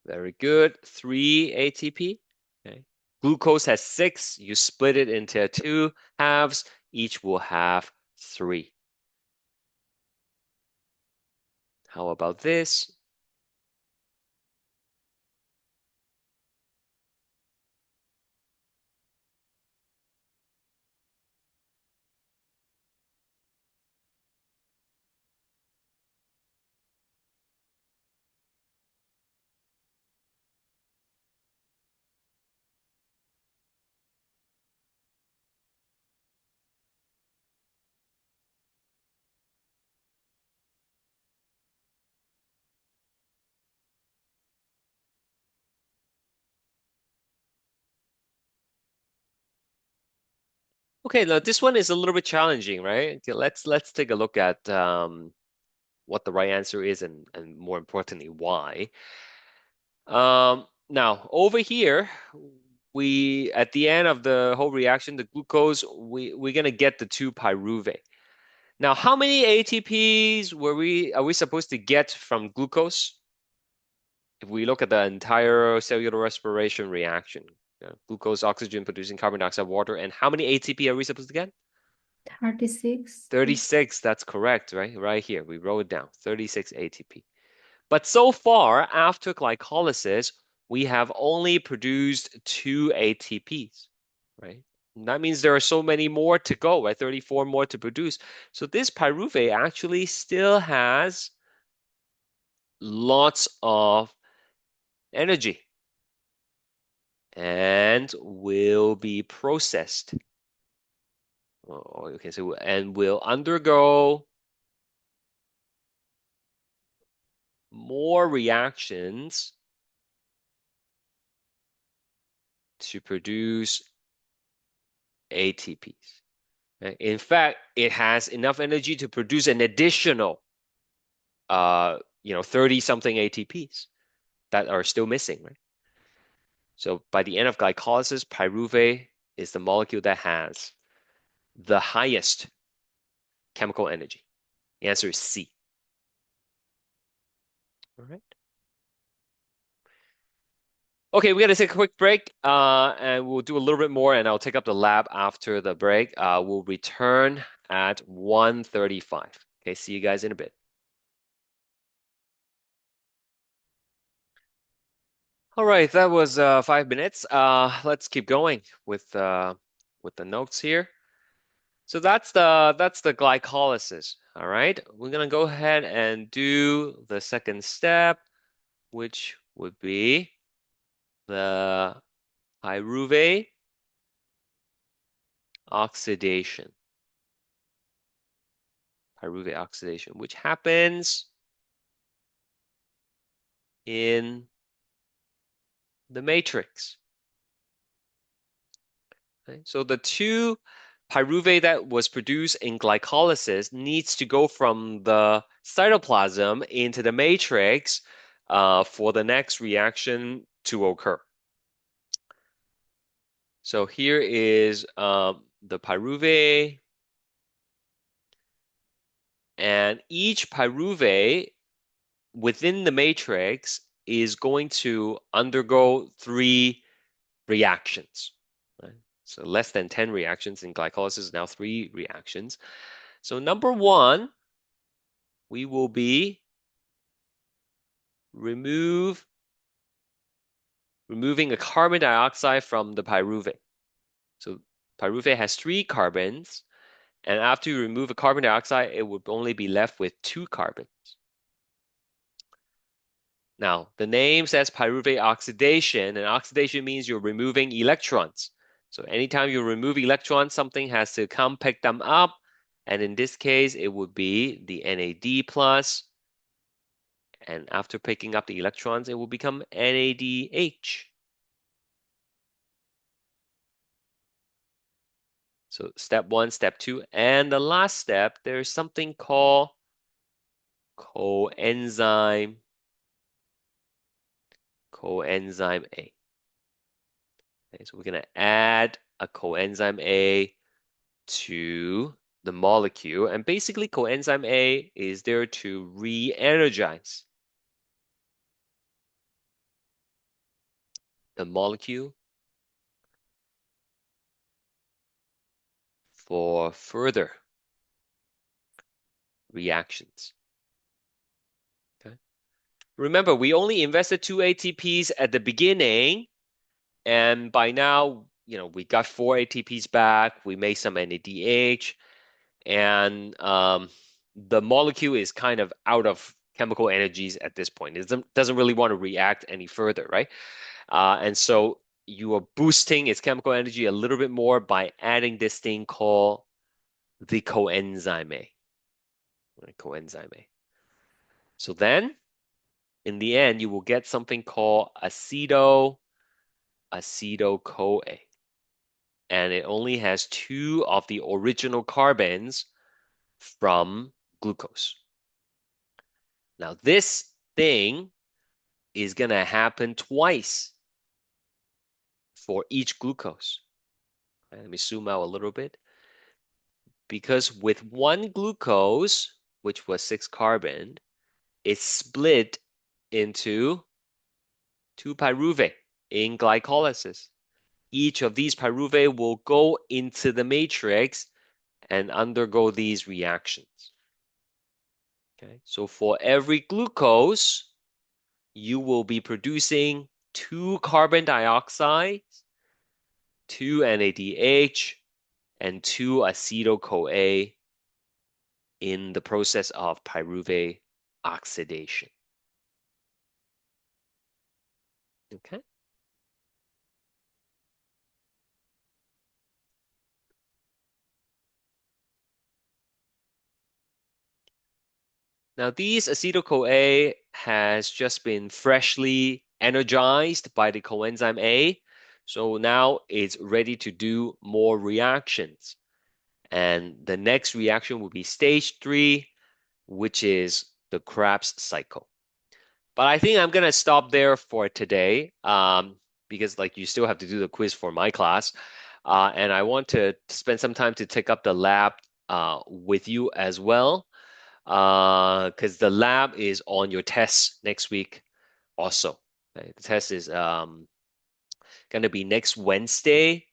Very good. 3 ATP. Okay. Glucose has 6. You split it into two halves. Each will have 3. How about this? Okay, now this one is a little bit challenging, right? Okay, let's take a look at what the right answer is and more importantly, why. Now over here, we at the end of the whole reaction, the glucose, we're gonna get the two pyruvate. Now, how many ATPs are we supposed to get from glucose if we look at the entire cellular respiration reaction? Glucose, oxygen producing carbon dioxide, water, and how many ATP are we supposed to get?
36.
36, that's correct, right? Right here, we wrote it down, 36 ATP. But so far, after glycolysis, we have only produced 2 ATPs, right? And that means there are so many more to go, right? 34 more to produce. So this pyruvate actually still has lots of energy and will be processed. Or you can say, and will undergo more reactions to produce ATPs. In fact, it has enough energy to produce an additional, 30 something ATPs that are still missing, right? So by the end of glycolysis, pyruvate is the molecule that has the highest chemical energy. The answer is C. All right. Okay, we got to take a quick break, and we'll do a little bit more, and I'll take up the lab after the break. We'll return at 1:35. Okay, see you guys in a bit. All right, that was 5 minutes. Let's keep going with the notes here. So that's the glycolysis. All right, we're gonna go ahead and do the second step, which would be the pyruvate oxidation. Pyruvate oxidation, which happens in the matrix. Okay? So the two pyruvate that was produced in glycolysis needs to go from the cytoplasm into the matrix for the next reaction to occur. So here is the pyruvate, and each pyruvate within the matrix is going to undergo three reactions. Right? So less than 10 reactions in glycolysis, now three reactions. So number one, we will be remove removing a carbon dioxide from the pyruvate. So pyruvate has three carbons, and after you remove a carbon dioxide, it would only be left with two carbons. Now, the name says pyruvate oxidation, and oxidation means you're removing electrons. So anytime you remove electrons, something has to come pick them up. And in this case, it would be the NAD plus. And after picking up the electrons, it will become NADH. So step one, step two, and the last step, there's something called coenzyme, coenzyme A. Okay, so we're going to add a coenzyme A to the molecule. And basically, coenzyme A is there to re-energize the molecule for further reactions. Okay. Remember, we only invested two ATPs at the beginning, and by now, we got four ATPs back. We made some NADH, and the molecule is kind of out of chemical energies at this point. It doesn't really want to react any further, right? And so you are boosting its chemical energy a little bit more by adding this thing called the coenzyme A. Right? Coenzyme A. So then, in the end, you will get something called acetyl-CoA. And it only has two of the original carbons from glucose. Now, this thing is going to happen twice for each glucose. Right, let me zoom out a little bit. Because with one glucose, which was six carbon, it's split into two pyruvate in glycolysis. Each of these pyruvate will go into the matrix and undergo these reactions. Okay, so for every glucose, you will be producing two carbon dioxides, two NADH, and two acetyl-CoA in the process of pyruvate oxidation. Okay. Now, these acetyl-CoA has just been freshly energized by the coenzyme A. So now it's ready to do more reactions. And the next reaction will be stage three, which is the Krebs cycle. But I think I'm gonna stop there for today, because like you still have to do the quiz for my class, and I want to spend some time to take up the lab with you as well, because the lab is on your test next week also. Okay? The test is gonna be next Wednesday.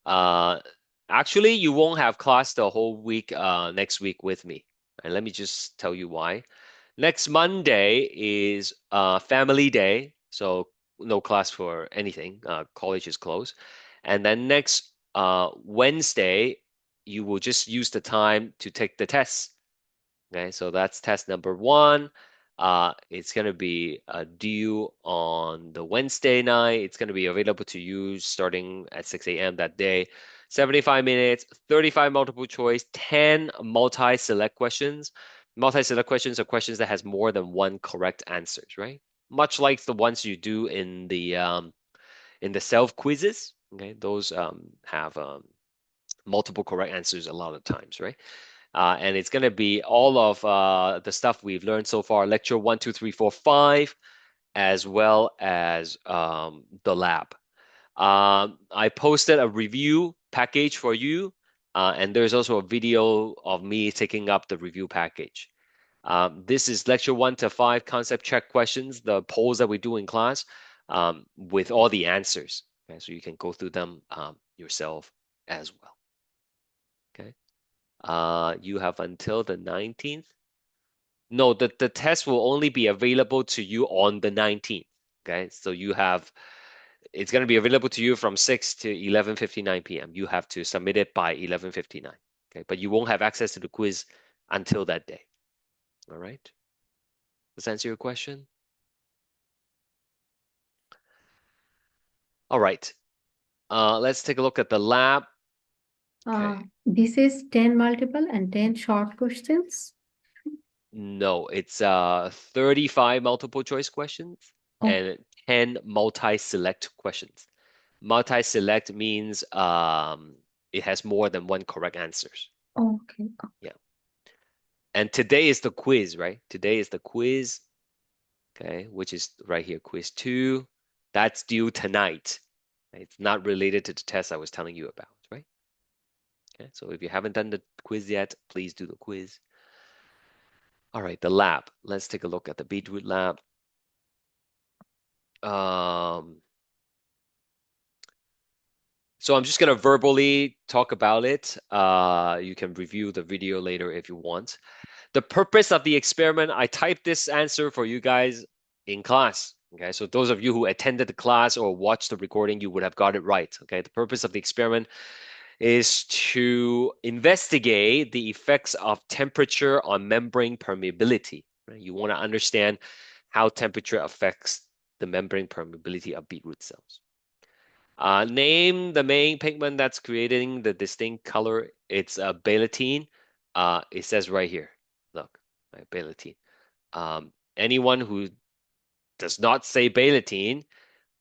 Uh, Actually, you won't have class the whole week next week with me. And let me just tell you why. Next Monday is family day, so no class for anything. College is closed. And then next Wednesday, you will just use the time to take the test. Okay, so that's test number one. It's going to be due on the Wednesday night. It's going to be available to you starting at 6 a.m. that day. 75 minutes, 35 multiple choice, 10 multi-select questions. Multi-select questions are questions that has more than one correct answers, right? Much like the ones you do in the self quizzes. Okay, those have multiple correct answers a lot of times, right? And it's going to be all of the stuff we've learned so far, lecture one, two, three, four, five, as well as the lab. I posted a review package for you, and there's also a video of me taking up the review package. This is lecture one to five concept check questions, the polls that we do in class, with all the answers. Okay, so you can go through them yourself as well. Okay. You have until the 19th. No, the test will only be available to you on the 19th. Okay, so it's going to be available to you from 6 to 11:59 p.m. You have to submit it by 11:59. Okay, but you won't have access to the quiz until that day. All right. Does that answer your question? All right. Let's take a look at the lab. Okay.
This is 10 multiple and 10 short questions.
No, it's 35 multiple choice questions
Oh,
and 10 multi-select questions. Multi-select means it has more than one correct answers.
okay.
Yeah. And today is the quiz, right? Today is the quiz, okay, which is right here, quiz two. That's due tonight. It's not related to the test I was telling you about, right? Okay, so if you haven't done the quiz yet, please do the quiz. All right, the lab. Let's take a look at the beetroot lab. Um, so I'm just gonna verbally talk about it. You can review the video later if you want. The purpose of the experiment, I typed this answer for you guys in class. Okay, so those of you who attended the class or watched the recording, you would have got it right. Okay, the purpose of the experiment is to investigate the effects of temperature on membrane permeability. Right? You want to understand how temperature affects the membrane permeability of beetroot cells. Name the main pigment that's creating the distinct color. It's betaline. It says right here. Look, right, betaline. Anyone who does not say betaline,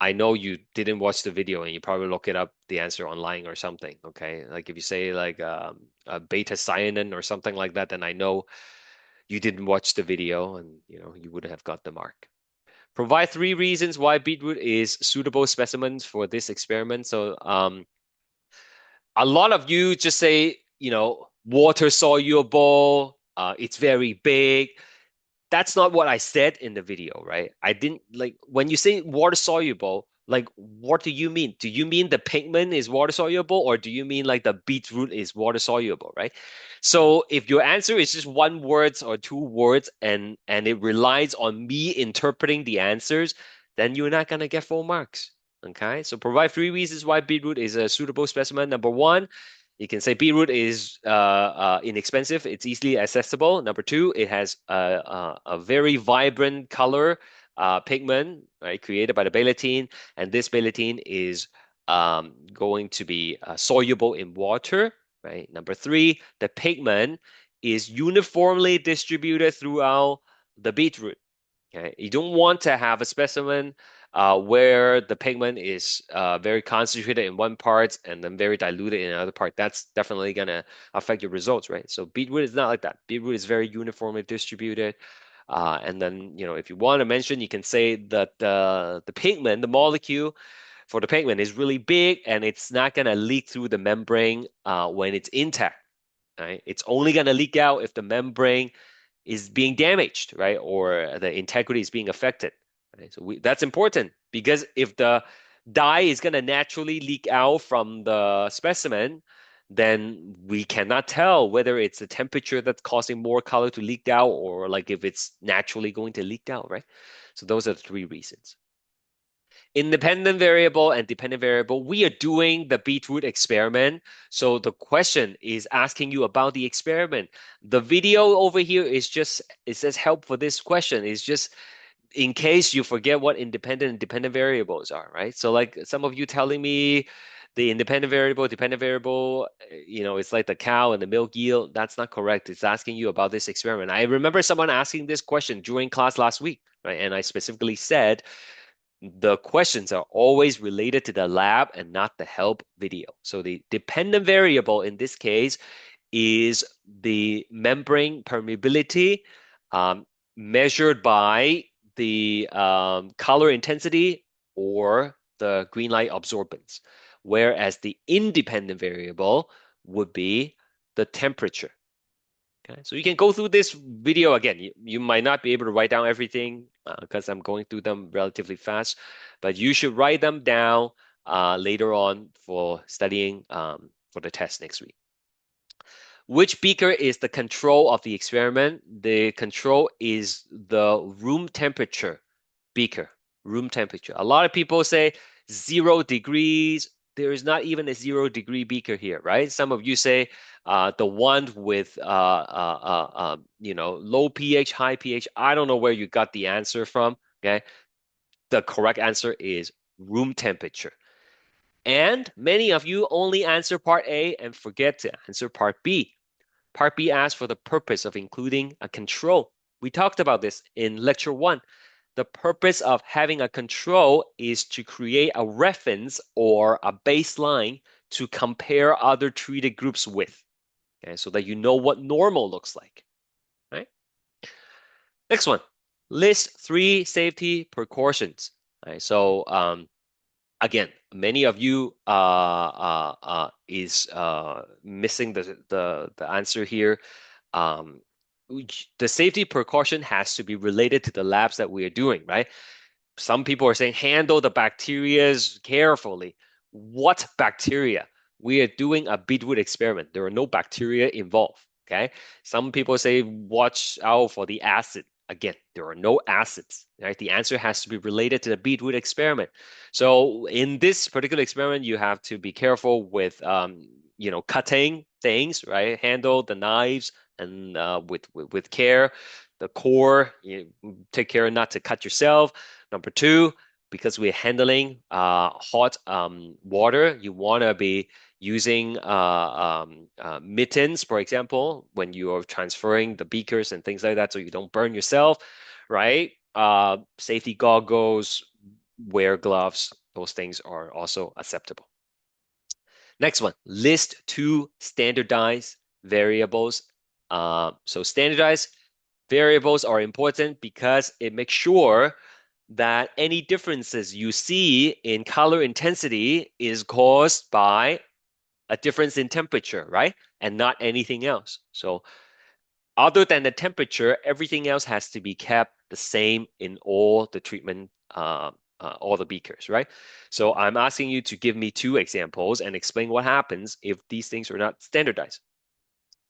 I know you didn't watch the video and you probably look it up the answer online or something. Okay, like if you say like beta cyanin or something like that, then I know you didn't watch the video and you would have got the mark. Provide three reasons why beetroot is suitable specimens for this experiment. So a lot of you just say, water soluble, it's very big. That's not what I said in the video, right? I didn't like when you say water soluble, like what do you mean? Do you mean the pigment is water soluble or do you mean like the beetroot is water soluble, right? So if your answer is just one word or two words and it relies on me interpreting the answers, then you're not gonna get full marks. Okay, so provide three reasons why beetroot is a suitable specimen. Number one, you can say beetroot is inexpensive. It's easily accessible. Number two, it has a very vibrant color pigment, right, created by the betaline, and this betaline is going to be soluble in water, right? Number three, the pigment is uniformly distributed throughout the beetroot. Okay, you don't want to have a specimen where the pigment is very concentrated in one part and then very diluted in another part. That's definitely gonna affect your results, right? So beetroot is not like that. Beetroot is very uniformly distributed. And then, if you want to mention, you can say that the pigment, the molecule for the pigment is really big and it's not gonna leak through the membrane when it's intact, right? It's only gonna leak out if the membrane is being damaged, right? Or the integrity is being affected. Right? So that's important because if the dye is going to naturally leak out from the specimen, then we cannot tell whether it's the temperature that's causing more color to leak out or like if it's naturally going to leak out, right? So those are the three reasons. Independent variable and dependent variable. We are doing the beetroot experiment. So the question is asking you about the experiment. The video over here is just, it says help for this question. It's just in case you forget what independent and dependent variables are, right? So like some of you telling me the independent variable, dependent variable, it's like the cow and the milk yield. That's not correct. It's asking you about this experiment. I remember someone asking this question during class last week, right? And I specifically said the questions are always related to the lab and not the help video. So the dependent variable in this case is the membrane permeability um, measured by the color intensity or the green light absorbance, whereas the independent variable would be the temperature. Okay, so you can go through this video again. You might not be able to write down everything because I'm going through them relatively fast, but you should write them down later on for studying for the test next week. Which beaker is the control of the experiment? The control is the room temperature beaker, room temperature. A lot of people say 0 degrees. There is not even a 0 degree beaker here, right? Some of you say the one with low pH, high pH. I don't know where you got the answer from. Okay, the correct answer is room temperature. And many of you only answer part A and forget to answer part B. Part B asks for the purpose of including a control. We talked about this in lecture one. The purpose of having a control is to create a reference or a baseline to compare other treated groups with, okay, so that you know what normal looks like, right? Next one, list 3 safety precautions. Right, so again, many of you is missing the answer here. Um, the safety precaution has to be related to the labs that we are doing, right? Some people are saying handle the bacteria carefully. What bacteria? We are doing a beetroot experiment. There are no bacteria involved. Okay. Some people say watch out for the acid. Again, there are no acids. Right. The answer has to be related to the beetroot experiment. So in this particular experiment, you have to be careful with cutting things. Right. Handle the knives and with care. The core, take care not to cut yourself. Number two, because we're handling hot water, you want to be using mittens, for example, when you are transferring the beakers and things like that, so you don't burn yourself, right? Safety goggles, wear gloves, those things are also acceptable. Next one, list 2 standardized variables. So standardized variables are important because it makes sure that any differences you see in color intensity is caused by a difference in temperature, right? And not anything else. So other than the temperature, everything else has to be kept the same in all the treatment, all the beakers, right? So I'm asking you to give me 2 examples and explain what happens if these things are not standardized.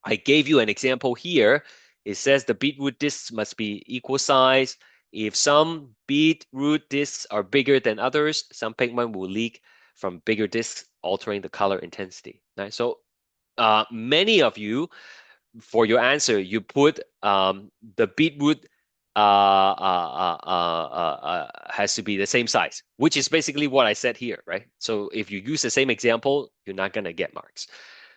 I gave you an example here. It says the beetroot discs must be equal size. If some beetroot discs are bigger than others, some pigment will leak from bigger discs, altering the color intensity. Right? So many of you, for your answer, you put the beetroot has to be the same size, which is basically what I said here, right? So if you use the same example, you're not going to get marks.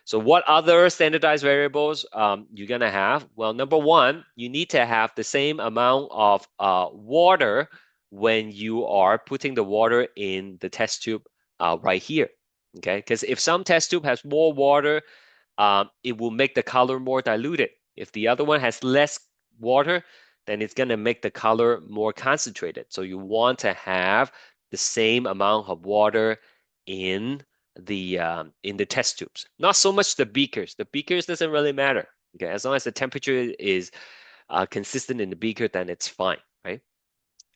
So what other standardized variables you're gonna have? Well, number one, you need to have the same amount of water when you are putting the water in the test tube right here. Okay, because if some test tube has more water, it will make the color more diluted. If the other one has less water, then it's gonna make the color more concentrated. So you want to have the same amount of water in the test tubes. Not so much the beakers. The beakers doesn't really matter. Okay, as long as the temperature is consistent in the beaker, then it's fine, right?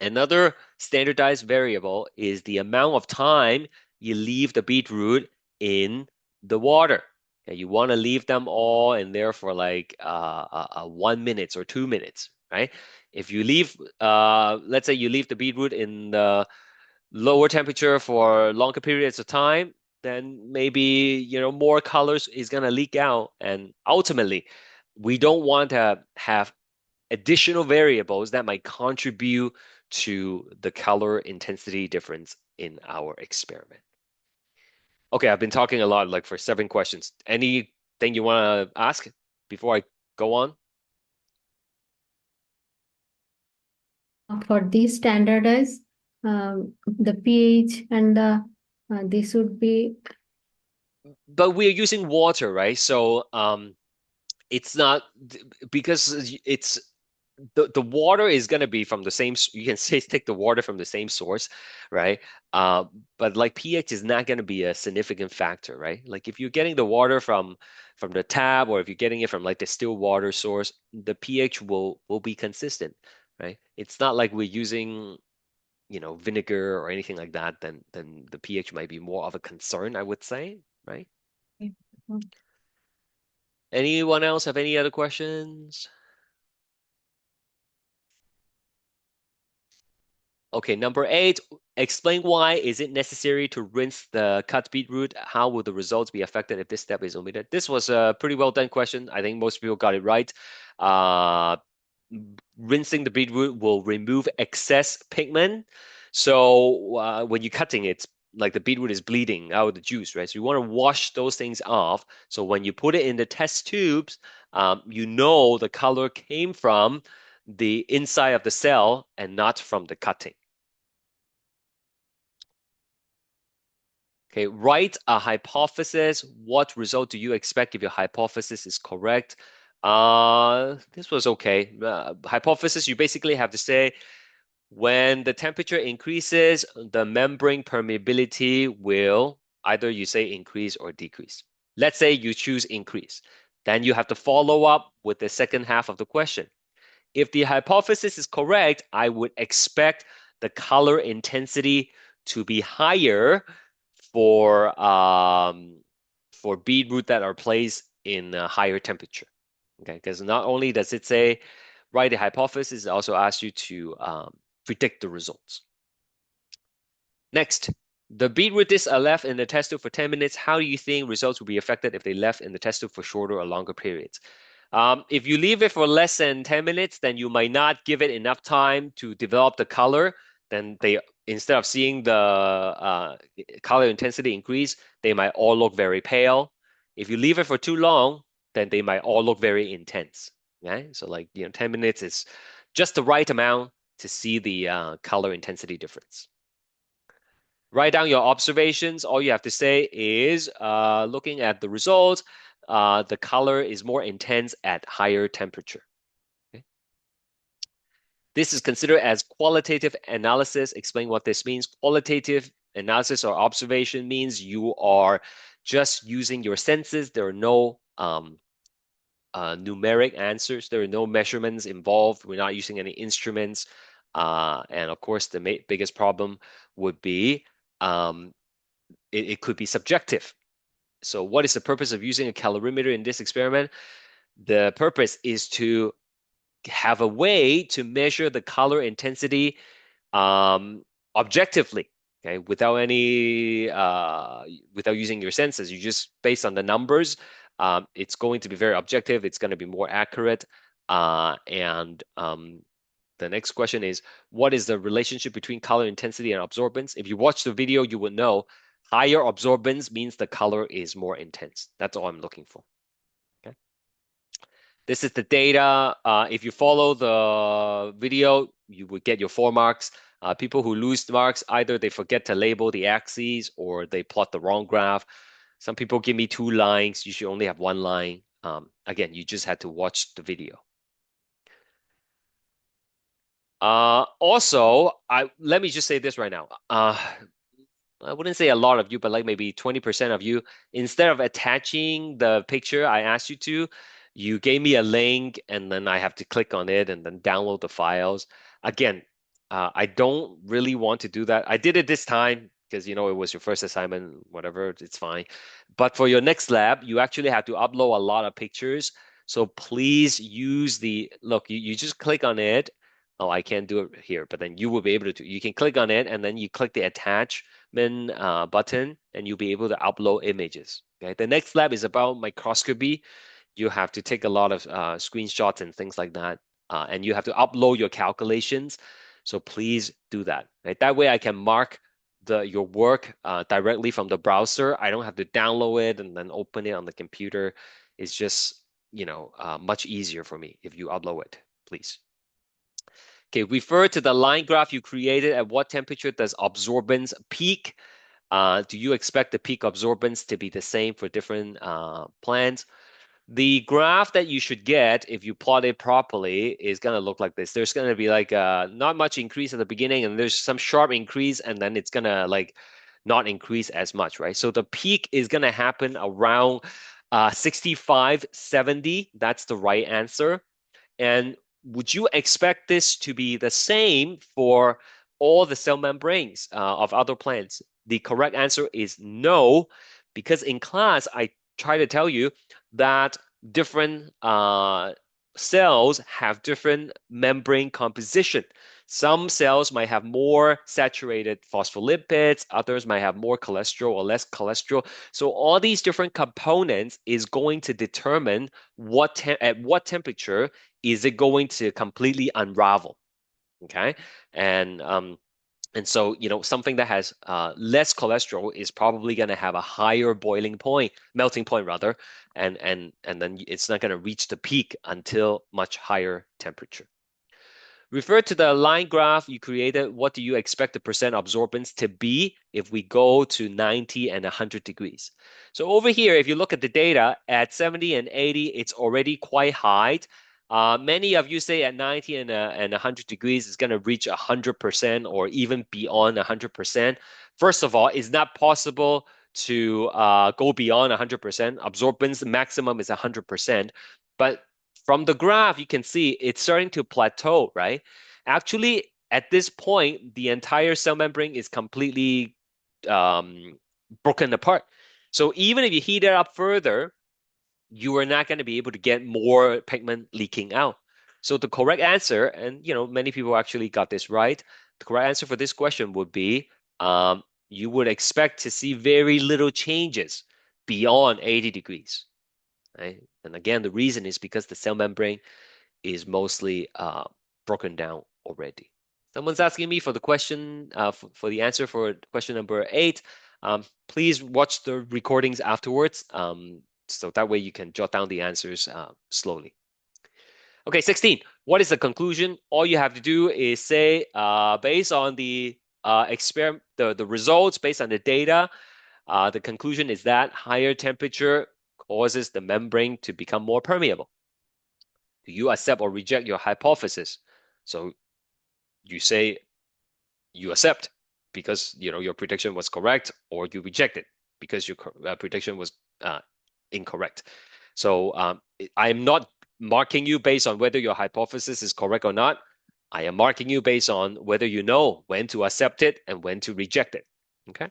Another standardized variable is the amount of time you leave the beetroot in the water. Okay, you want to leave them all in there for like 1 minute or 2 minutes, right? If you leave, let's say you leave the beetroot in the lower temperature for longer periods of time, then maybe, more colors is going to leak out. And ultimately, we don't want to have additional variables that might contribute to the color intensity difference in our experiment. Okay, I've been talking a lot, like for 7 questions. Anything you want to ask before I go on?
For these standardized, the pH and the they should be
But we're using water, right? So it's not because it's the water is going to be from the same, you can say take the water from the same source, right? uh, but like pH is not going to be a significant factor, right? Like if you're getting the water from the tap, or if you're getting it from like the still water source, the pH will be consistent, right? It's not like we're using, vinegar or anything like that, then the pH might be more of a concern, I would say, right? Anyone else have any other questions? Okay, number 8, explain why is it necessary to rinse the cut beetroot? How will the results be affected if this step is omitted? This was a pretty well done question. I think most people got it right. Uh, Rinsing the beetroot will remove excess pigment. So when you're cutting it, like the beetroot is bleeding out the juice, right? So you want to wash those things off. So when you put it in the test tubes, the color came from the inside of the cell and not from the cutting. Okay, write a hypothesis. What result do you expect if your hypothesis is correct? This was okay. Hypothesis, you basically have to say when the temperature increases, the membrane permeability will either you say increase or decrease. Let's say you choose increase. Then you have to follow up with the second half of the question. If the hypothesis is correct, I would expect the color intensity to be higher for beetroot that are placed in a higher temperature. Okay, because not only does it say write the hypothesis, it also asks you to predict the results. Next, the beetroot discs are left in the test tube for 10 minutes. How do you think results will be affected if they left in the test tube for shorter or longer periods? If you leave it for less than 10 minutes, then you might not give it enough time to develop the color. Then they, instead of seeing the color intensity increase, they might all look very pale. If you leave it for too long, then they might all look very intense. Okay, so like 10 minutes is just the right amount to see the color intensity difference. Write down your observations. All you have to say is, looking at the results, the color is more intense at higher temperature. Okay. This is considered as qualitative analysis. Explain what this means. Qualitative analysis or observation means you are just using your senses. There are no numeric answers. There are no measurements involved. We're not using any instruments. And of course, the biggest problem would be um, it could be subjective. So what is the purpose of using a calorimeter in this experiment? The purpose is to have a way to measure the color intensity objectively, okay, without using your senses. You just based on the numbers. It's going to be very objective. It's going to be more accurate. And The next question is, what is the relationship between color intensity and absorbance? If you watch the video, you would know higher absorbance means the color is more intense. That's all I'm looking for. Okay. This is the data. If you follow the video, you would get your 4 marks. People who lose the marks, either they forget to label the axes or they plot the wrong graph. Some people give me 2 lines. You should only have 1 line. Again, you just had to watch the video. Also, let me just say this right now. I wouldn't say a lot of you, but like maybe 20% of you, instead of attaching the picture I asked you to, you gave me a link and then I have to click on it and then download the files. Again, I don't really want to do that. I did it this time because it was your first assignment, whatever, it's fine. But for your next lab, you actually have to upload a lot of pictures. So please use look, you just click on it. Oh, I can't do it here, but then you will be able to. You can click on it and then you click the attachment button and you'll be able to upload images. Okay. The next lab is about microscopy. You have to take a lot of screenshots and things like that. And you have to upload your calculations. So please do that. Right? That way I can mark your work directly from the browser. I don't have to download it and then open it on the computer. It's just, much easier for me if you upload it, please. Okay, refer to the line graph you created. At what temperature does absorbance peak? Do you expect the peak absorbance to be the same for different plants? The graph that you should get if you plot it properly is going to look like this. There's going to be like not much increase at the beginning, and there's some sharp increase, and then it's going to like not increase as much, right? So the peak is going to happen around 65, 70. That's the right answer. And would you expect this to be the same for all the cell membranes of other plants? The correct answer is no, because in class, I try to tell you that different cells have different membrane composition. Some cells might have more saturated phospholipids, others might have more cholesterol or less cholesterol. So all these different components is going to determine at what temperature is it going to completely unravel? Okay. And um, and so, something that has less cholesterol is probably going to have a higher boiling point, melting point rather, and then it's not going to reach the peak until much higher temperature. Refer to the line graph you created. What do you expect the percent absorbance to be if we go to 90 and 100 degrees? So over here, if you look at the data at 70 and 80, it's already quite high. Many of you say at 90 and 100 degrees, it's going to reach 100% or even beyond 100%. First of all, it's not possible to go beyond 100%. Absorbance maximum is 100%. But from the graph, you can see it's starting to plateau, right? Actually, at this point, the entire cell membrane is completely um, broken apart. So even if you heat it up further, you are not going to be able to get more pigment leaking out. So the correct answer, and many people actually got this right. The correct answer for this question would be you would expect to see very little changes beyond 80 degrees. Right? And again, the reason is because the cell membrane is mostly broken down already. Someone's asking me for the question, for the answer for question number 8. Please watch the recordings afterwards, so that way you can jot down the answers slowly. Okay, 16. What is the conclusion? All you have to do is say, based on the experiment, the results, based on the data, the conclusion is that higher temperature causes the membrane to become more permeable. Do you accept or reject your hypothesis? So you say you accept because your prediction was correct, or you reject it because your prediction was incorrect. So I am not marking you based on whether your hypothesis is correct or not. I am marking you based on whether you know when to accept it and when to reject it. Okay.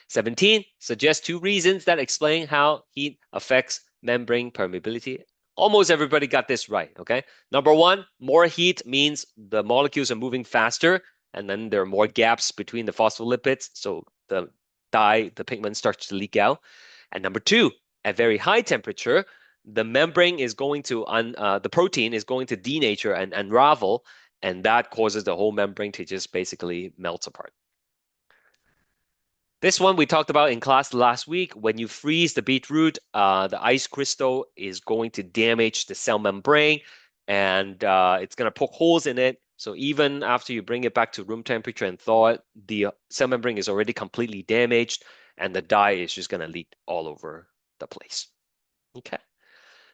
17, suggest 2 reasons that explain how heat affects membrane permeability. Almost everybody got this right, okay? Number 1, more heat means the molecules are moving faster, and then there are more gaps between the phospholipids, so the pigment starts to leak out. And number 2, at very high temperature, the membrane is going to, the protein is going to denature and unravel, and that causes the whole membrane to just basically melt apart. This one we talked about in class last week. When you freeze the beetroot, the ice crystal is going to damage the cell membrane and it's going to poke holes in it. So even after you bring it back to room temperature and thaw it, the cell membrane is already completely damaged and the dye is just going to leak all over the place. Okay.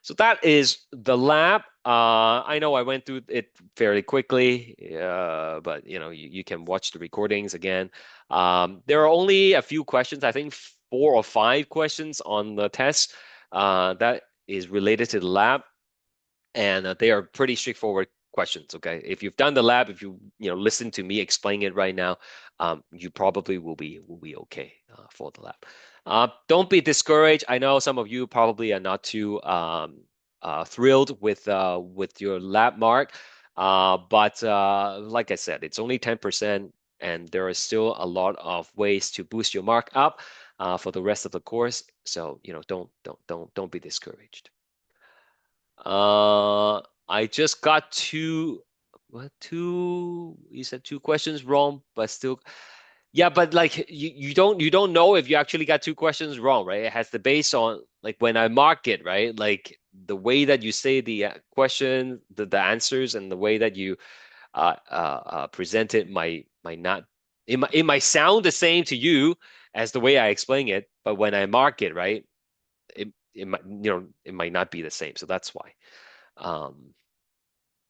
So that is the lab. I know I went through it fairly quickly, but you can watch the recordings again. There are only a few questions, I think 4 or 5 questions on the test that is related to the lab, and they are pretty straightforward questions. Okay, if you've done the lab, if you know listen to me explain it right now, you probably will be okay for the lab. Don't be discouraged. I know some of you probably are not too thrilled with your lab mark, but like I said, it's only 10%, and there are still a lot of ways to boost your mark up for the rest of the course. So don't be discouraged. Uh, I just got two, you said two questions wrong, but still, yeah, but like you don't know if you actually got two questions wrong, right? It has the base on like when I mark it, right? Like the way that you say the question, the answers, and the way that you present it might not it might sound the same to you as the way I explain it, but when I mark it, right, it might it might not be the same. So that's why um,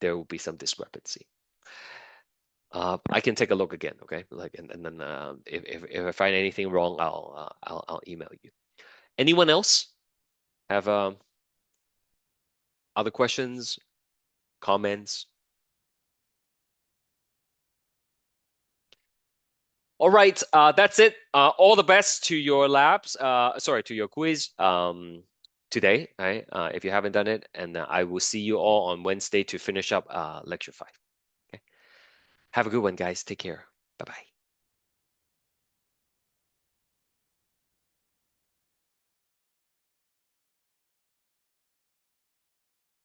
there will be some discrepancy. I can take a look again, okay? Like, and then if I find anything wrong, I'll email you. Anyone else have other questions, comments? All right, that's it. All the best to your labs. Sorry, to your quiz today, right? If you haven't done it, and I will see you all on Wednesday to finish up lecture 5. Okay. Have a good one, guys. Take care. Bye bye.